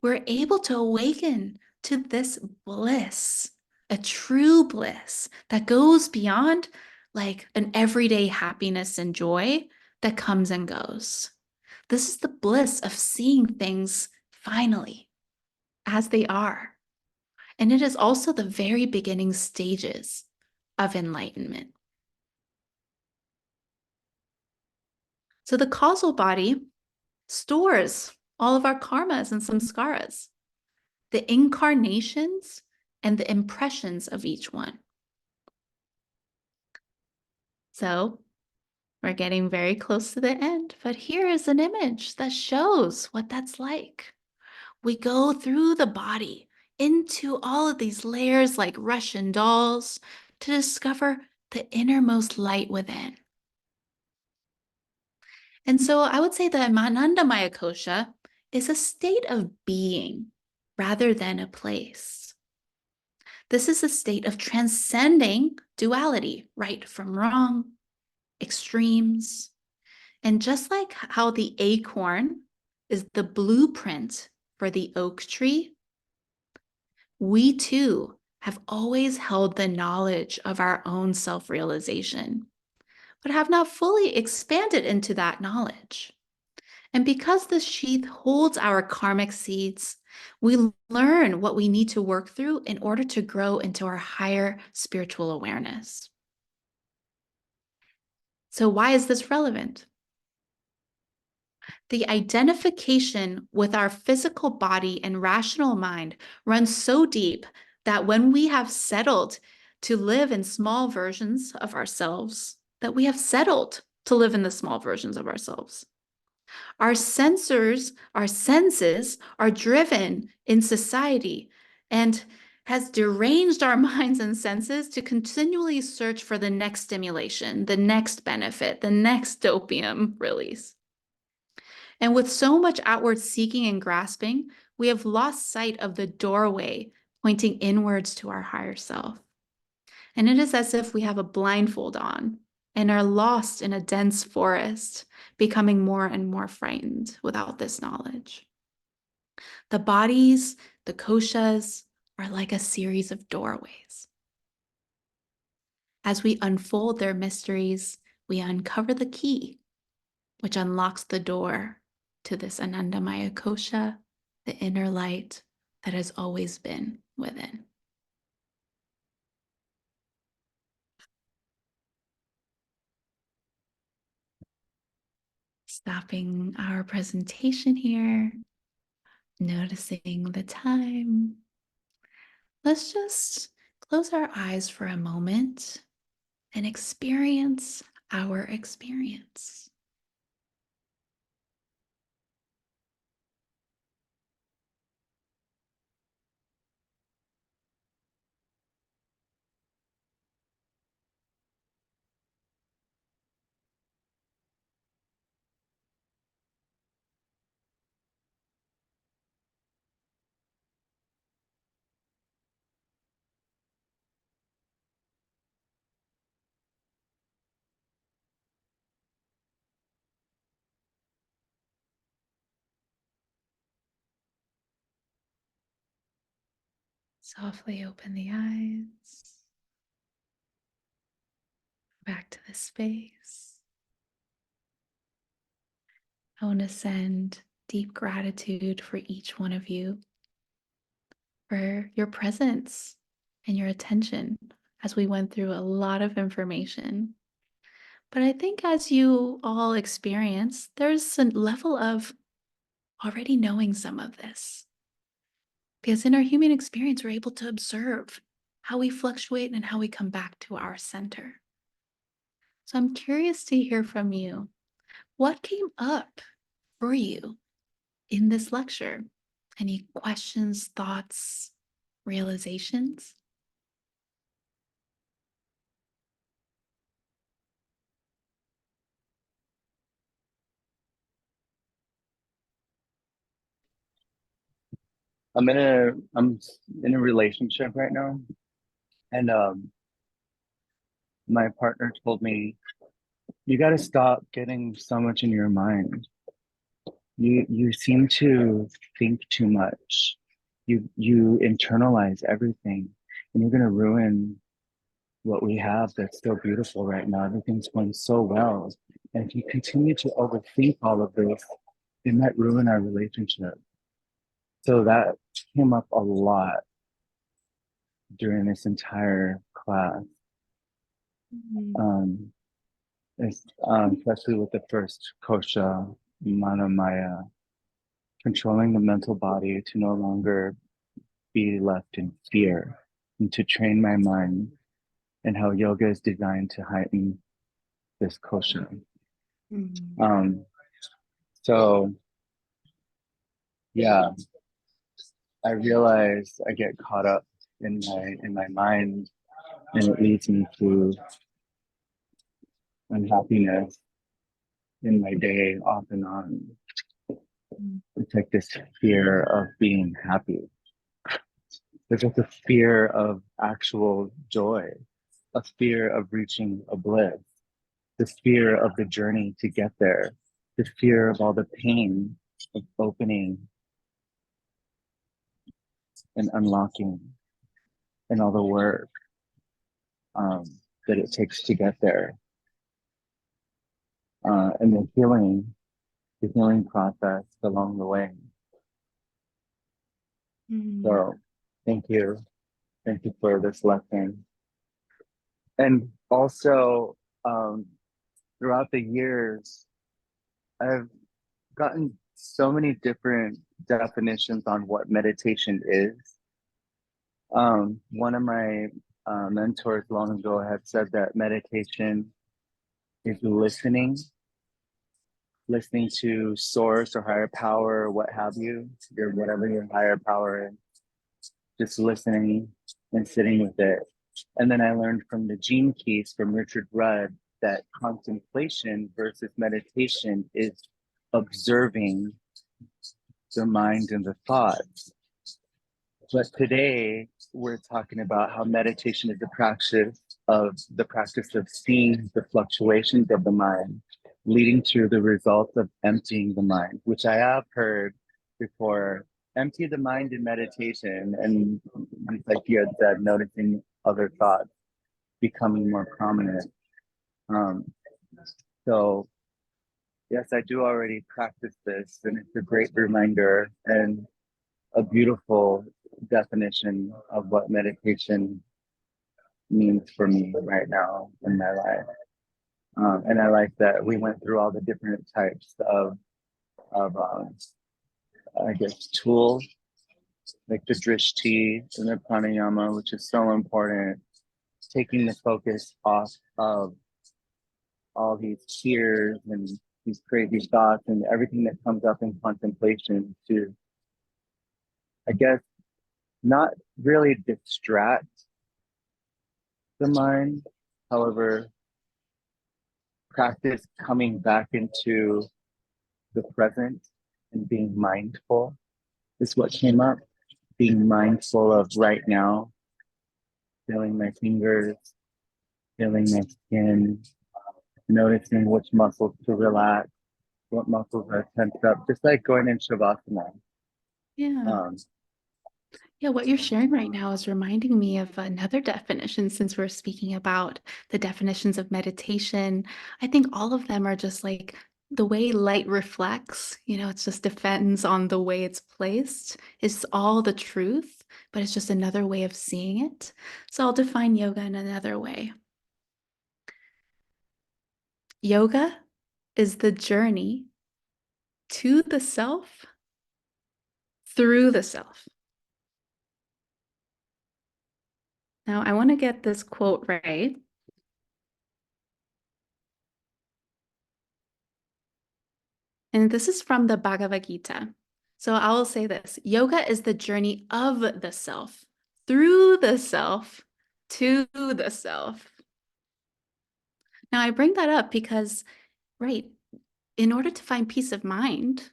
we're able to awaken to this bliss, a true bliss that goes beyond like an everyday happiness and joy that comes and goes. This is the bliss of seeing things finally as they are. And it is also the very beginning stages of enlightenment. So the causal body stores all of our karmas and samskaras, the incarnations and the impressions of each one. So we're getting very close to the end, but here is an image that shows what that's like. We go through the body into all of these layers like Russian dolls to discover the innermost light within. And so I would say that Manandamaya kosha is a state of being rather than a place. This is a state of transcending duality, right from wrong, extremes. And just like how the acorn is the blueprint for the oak tree, we too have always held the knowledge of our own self-realization, but have not fully expanded into that knowledge. And because this sheath holds our karmic seeds, we learn what we need to work through in order to grow into our higher spiritual awareness. So why is this relevant? The identification with our physical body and rational mind runs so deep that when we have settled to live in small versions of ourselves, that we have settled to live in the small versions of ourselves. Our senses are driven in society and has deranged our minds and senses to continually search for the next stimulation, the next benefit, the next opium release. And with so much outward seeking and grasping, we have lost sight of the doorway pointing inwards to our higher self. And it is as if we have a blindfold on and are lost in a dense forest, becoming more and more frightened without this knowledge. The bodies, the koshas, are like a series of doorways. As we unfold their mysteries, we uncover the key, which unlocks the door to this Anandamaya kosha, the inner light that has always been within. Stopping our presentation here, noticing the time. Let's just close our eyes for a moment and experience our experience. Softly open the eyes. Back to the space. I want to send deep gratitude for each one of you, for your presence and your attention as we went through a lot of information. But I think as you all experience, there's a level of already knowing some of this. Because in our human experience, we're able to observe how we fluctuate and how we come back to our center. So I'm curious to hear from you. What came up for you in this lecture? Any questions, thoughts, realizations? I'm in a relationship right now, and my partner told me, you got to stop getting so much in your mind. You seem to think too much. You internalize everything, and you're gonna ruin what we have that's so beautiful right now. Everything's going so well, and if you continue to overthink all of this, it might ruin our relationship. So that came up a lot during this entire class. Um, Especially with the first Kosha, Manomaya, controlling the mental body to no longer be left in fear and to train my mind, and how yoga is designed to heighten this kosha. Um, so yeah, I realize I get caught up in my mind, and it leads me to unhappiness in my day off and on. It's like this fear of being happy. There's like a fear of actual joy, a fear of reaching a bliss, the fear of the journey to get there, the fear of all the pain of opening and unlocking, and all the work um, that it takes to get there, and the healing process along the way. So, thank you for this lesson, and also um, throughout the years, I've gotten so many different definitions on what meditation is. One of my mentors long ago had said that meditation is listening to source or higher power or what have you, your whatever your higher power is, just listening and sitting with it. And then I learned from the Gene Keys from Richard Rudd that contemplation versus meditation is observing the mind and the thoughts. But today we're talking about how meditation is the practice of seeing the fluctuations of the mind, leading to the result of emptying the mind, which I have heard before. Empty the mind in meditation, and like you had said, noticing other thoughts becoming more prominent. Um, so yes, I do already practice this, and it's a great reminder and a beautiful definition of what meditation means for me right now in my life. And I like that we went through all the different types of I guess, tools, like the drishti and the pranayama, which is so important, taking the focus off of all these fears and these crazy thoughts and everything that comes up in contemplation to, I guess, not really distract the mind. However, practice coming back into the present and being mindful is what came up. Being mindful of right now, feeling my fingers, feeling my skin, noticing which muscles to relax, what muscles are tensed up, just like going in Shavasana. Yeah. Um, Yeah, what you're sharing right now is reminding me of another definition since we're speaking about the definitions of meditation. I think all of them are just like the way light reflects, it just depends on the way it's placed. It's all the truth, but it's just another way of seeing it. So I'll define yoga in another way. Yoga is the journey to the self through the self. Now, I want to get this quote right. And this is from the Bhagavad Gita. So I will say this, yoga is the journey of the self, through the self, to the self. Now I bring that up because, right, in order to find peace of mind,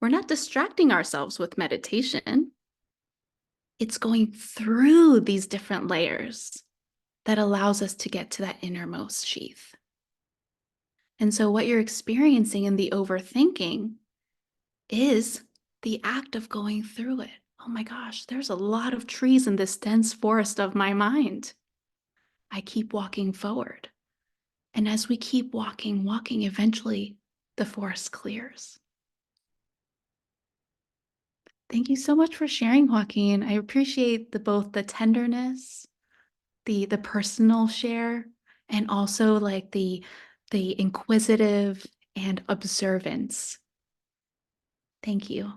we're not distracting ourselves with meditation. It's going through these different layers that allows us to get to that innermost sheath. And so what you're experiencing in the overthinking is the act of going through it. Oh my gosh, there's a lot of trees in this dense forest of my mind. I keep walking forward. And as we keep walking, eventually the forest clears. Thank you so much for sharing, Joaquin. I appreciate both the tenderness, the personal share, and also like the inquisitive and observance. Thank you.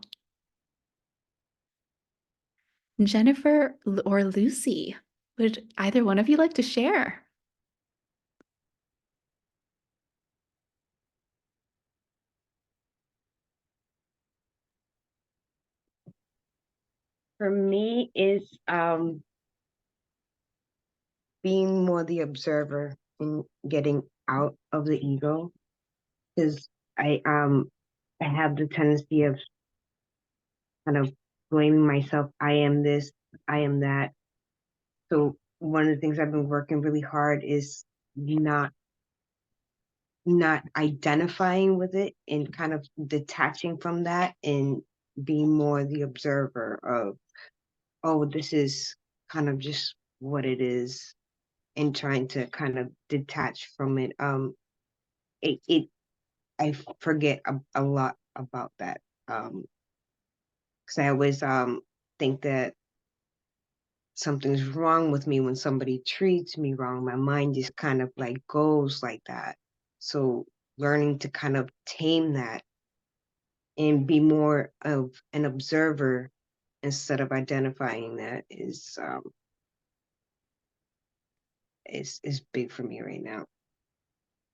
Jennifer or Lucy, would either one of you like to share? For me is being more the observer and getting out of the ego, because I have the tendency of kind of blaming myself. I am this, I am that. So one of the things I've been working really hard is not identifying with it and kind of detaching from that and being more the observer of, oh, this is kind of just what it is, and trying to kind of detach from it. It I forget a lot about that. Because I always think that something's wrong with me when somebody treats me wrong. My mind just kind of like goes like that. So learning to kind of tame that and be more of an observer instead of identifying that is big for me right now.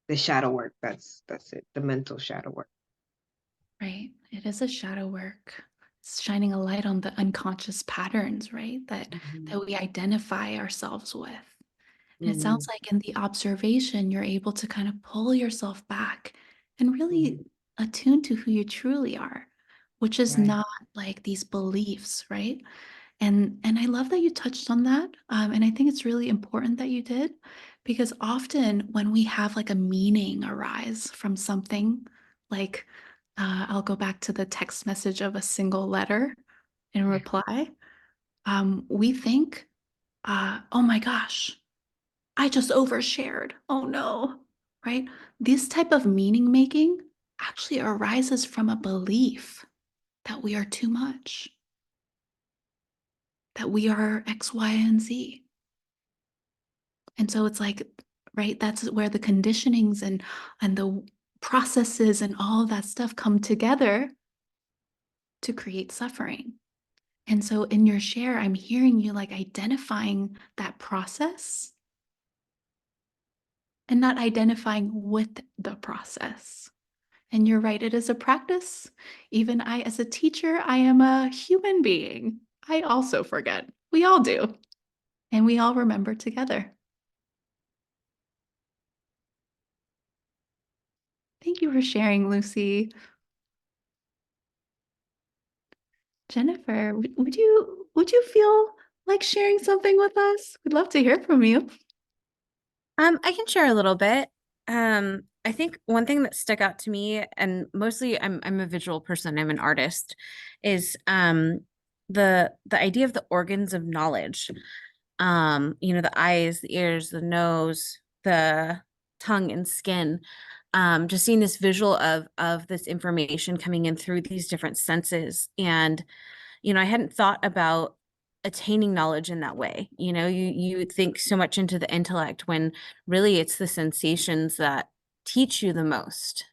The shadow work, that's it. The mental shadow work. Right. It is a shadow work. It's shining a light on the unconscious patterns, right? That we identify ourselves with. And it sounds like in the observation, you're able to kind of pull yourself back and really attune to who you truly are, which is Right. not like these beliefs, right? And I love that you touched on that. And I think it's really important that you did, because often when we have like a meaning arise from something, like I'll go back to the text message of a single letter in reply, we think, oh my gosh, I just overshared. Oh no, right? This type of meaning making actually arises from a belief that we are too much, that we are X, Y, and Z. And so it's like, right, that's where the conditionings and the processes and all of that stuff come together to create suffering. And so in your share, I'm hearing you like identifying that process and not identifying with the process. And you're right, it is a practice. Even I, as a teacher, I am a human being. I also forget. We all do. And we all remember together. Thank you for sharing, Lucy. Jennifer, would you feel like sharing something with us? We'd love to hear from you. I can share a little bit. I think one thing that stuck out to me, and mostly I'm a visual person, I'm an artist, is the idea of the organs of knowledge. The eyes, the ears, the nose, the tongue and skin. Just seeing this visual of this information coming in through these different senses. And, I hadn't thought about attaining knowledge in that way. You think so much into the intellect when really it's the sensations that teach you the most.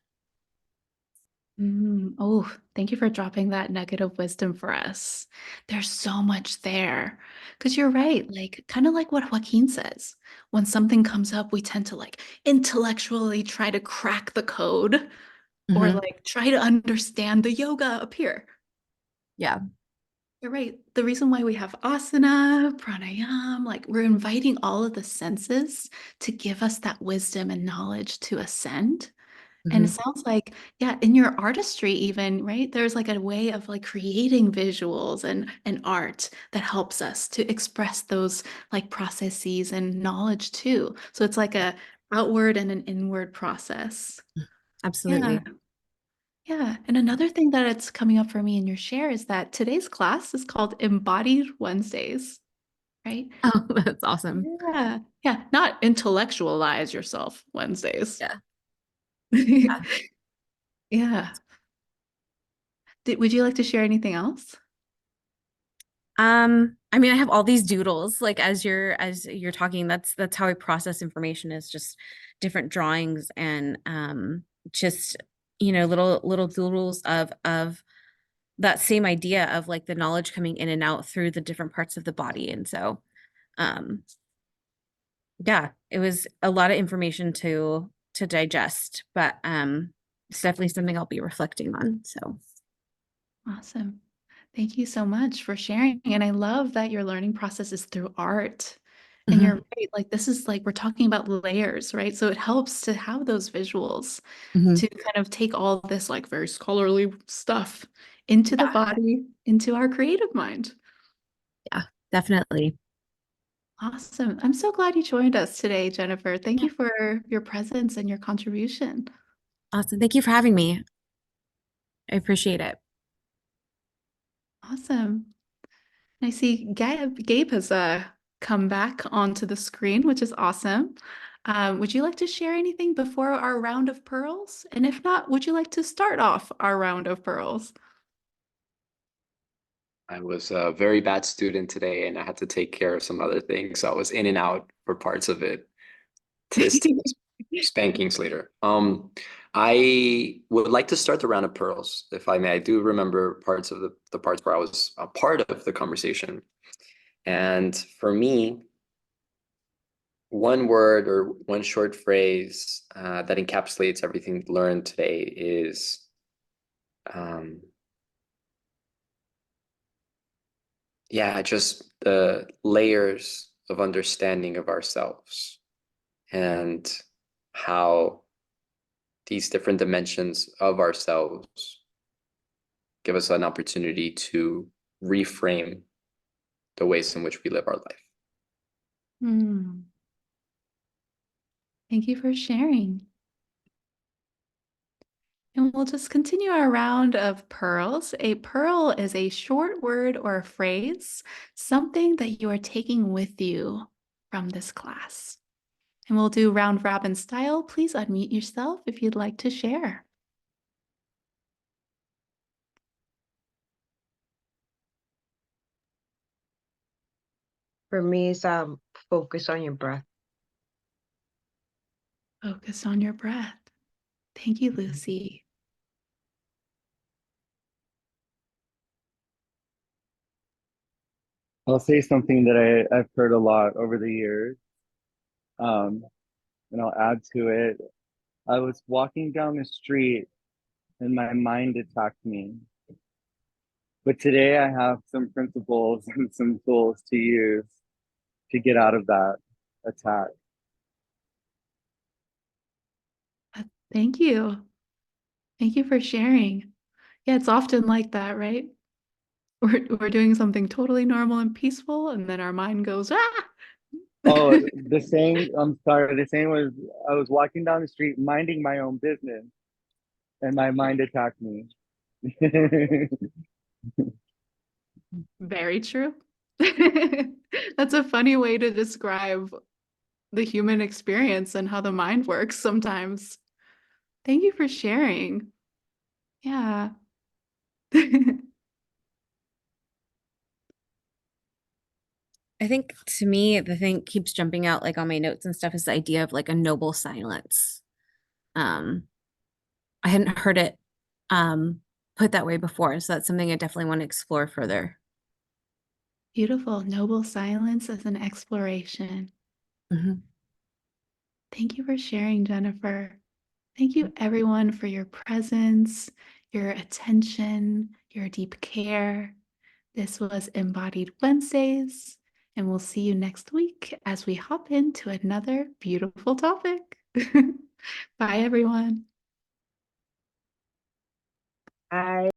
Oh, thank you for dropping that nugget of wisdom for us. There's so much there. Because you're right, like kind of like what Joaquin says. When something comes up, we tend to like intellectually try to crack the code or Mhm. like try to understand the yoga up here. Yeah. You're right. The reason why we have asana, pranayam, like we're inviting all of the senses to give us that wisdom and knowledge to ascend. And it Mhm. sounds like, yeah, in your artistry even, right? There's like a way of like creating visuals and art that helps us to express those like processes and knowledge too. So it's like a outward and an inward process. Yeah. Absolutely. Yeah. And another thing that it's coming up for me in your share is that today's class is called Embodied Wednesdays, right? Oh, that's awesome. Yeah. Yeah. Not intellectualize yourself Wednesdays. Yeah. Yeah. Would you like to share anything else? I mean, I have all these doodles, like as you're talking, that's how I process information, is just different drawings and just little doodles of that same idea of like the knowledge coming in and out through the different parts of the body. And so um yeah, it was a lot of information to digest, but it's definitely something I'll be reflecting on. So Awesome. Thank you so much for sharing. And I love that your learning process is through art. And you're Mhm. right, like this is like we're talking about layers, right? So it helps to have those visuals Mhm. to kind of take all this like very scholarly stuff into the Yeah, body, into our creative mind. yeah, definitely. Awesome. I'm so glad you joined us today, Jennifer. Thank Yeah. you for your presence and your contribution. Awesome. Thank you for having me. I appreciate it. Awesome. I see Gabe has come back onto the screen, which is awesome. Would you like to share anything before our round of pearls? And if not, would you like to start off our round of pearls? I was a very bad student today and I had to take care of some other things. So I was in and out for parts of it. Tis tis spankings later. I would like to start the round of pearls, if I may. I do remember parts of the parts where I was a part of the conversation. And for me, one word or one short phrase that encapsulates everything learned today is um, yeah, just the layers of understanding of ourselves and how these different dimensions of ourselves give us an opportunity to reframe the ways in which we live our life. Hmm. Thank you for sharing. And we'll just continue our round of pearls. A pearl is a short word or a phrase, something that you are taking with you from this class. And we'll do round robin style. Please unmute yourself if you'd like to share. For me, it's focus on your breath. Focus on your breath. Thank you, Lucy. I'll say something that I've heard a lot over the years, um, and I'll add to it. I was walking down the street and my mind attacked me. But today I have some principles and some tools to use to get out of that attack. Thank you. Thank you for sharing. Yeah, it's often like that, right? We're doing something totally normal and peaceful, and then our mind goes, ah! Oh, the saying, I'm sorry, the saying was I was walking down the street minding my own business and my mind attacked me. Very true. That's a funny way to describe the human experience and how the mind works sometimes. Thank you for sharing. Yeah. I think to me, the thing keeps jumping out like on my notes and stuff is the idea of like a noble silence. Um, I hadn't heard it put that way before, so that's something I definitely want to explore further. Beautiful. Noble silence as an exploration. Mhm. Thank you for sharing, Jennifer. Thank you, everyone, for your presence, your attention, your deep care. This was Embodied Wednesdays, and we'll see you next week as we hop into another beautiful topic. Bye, everyone. I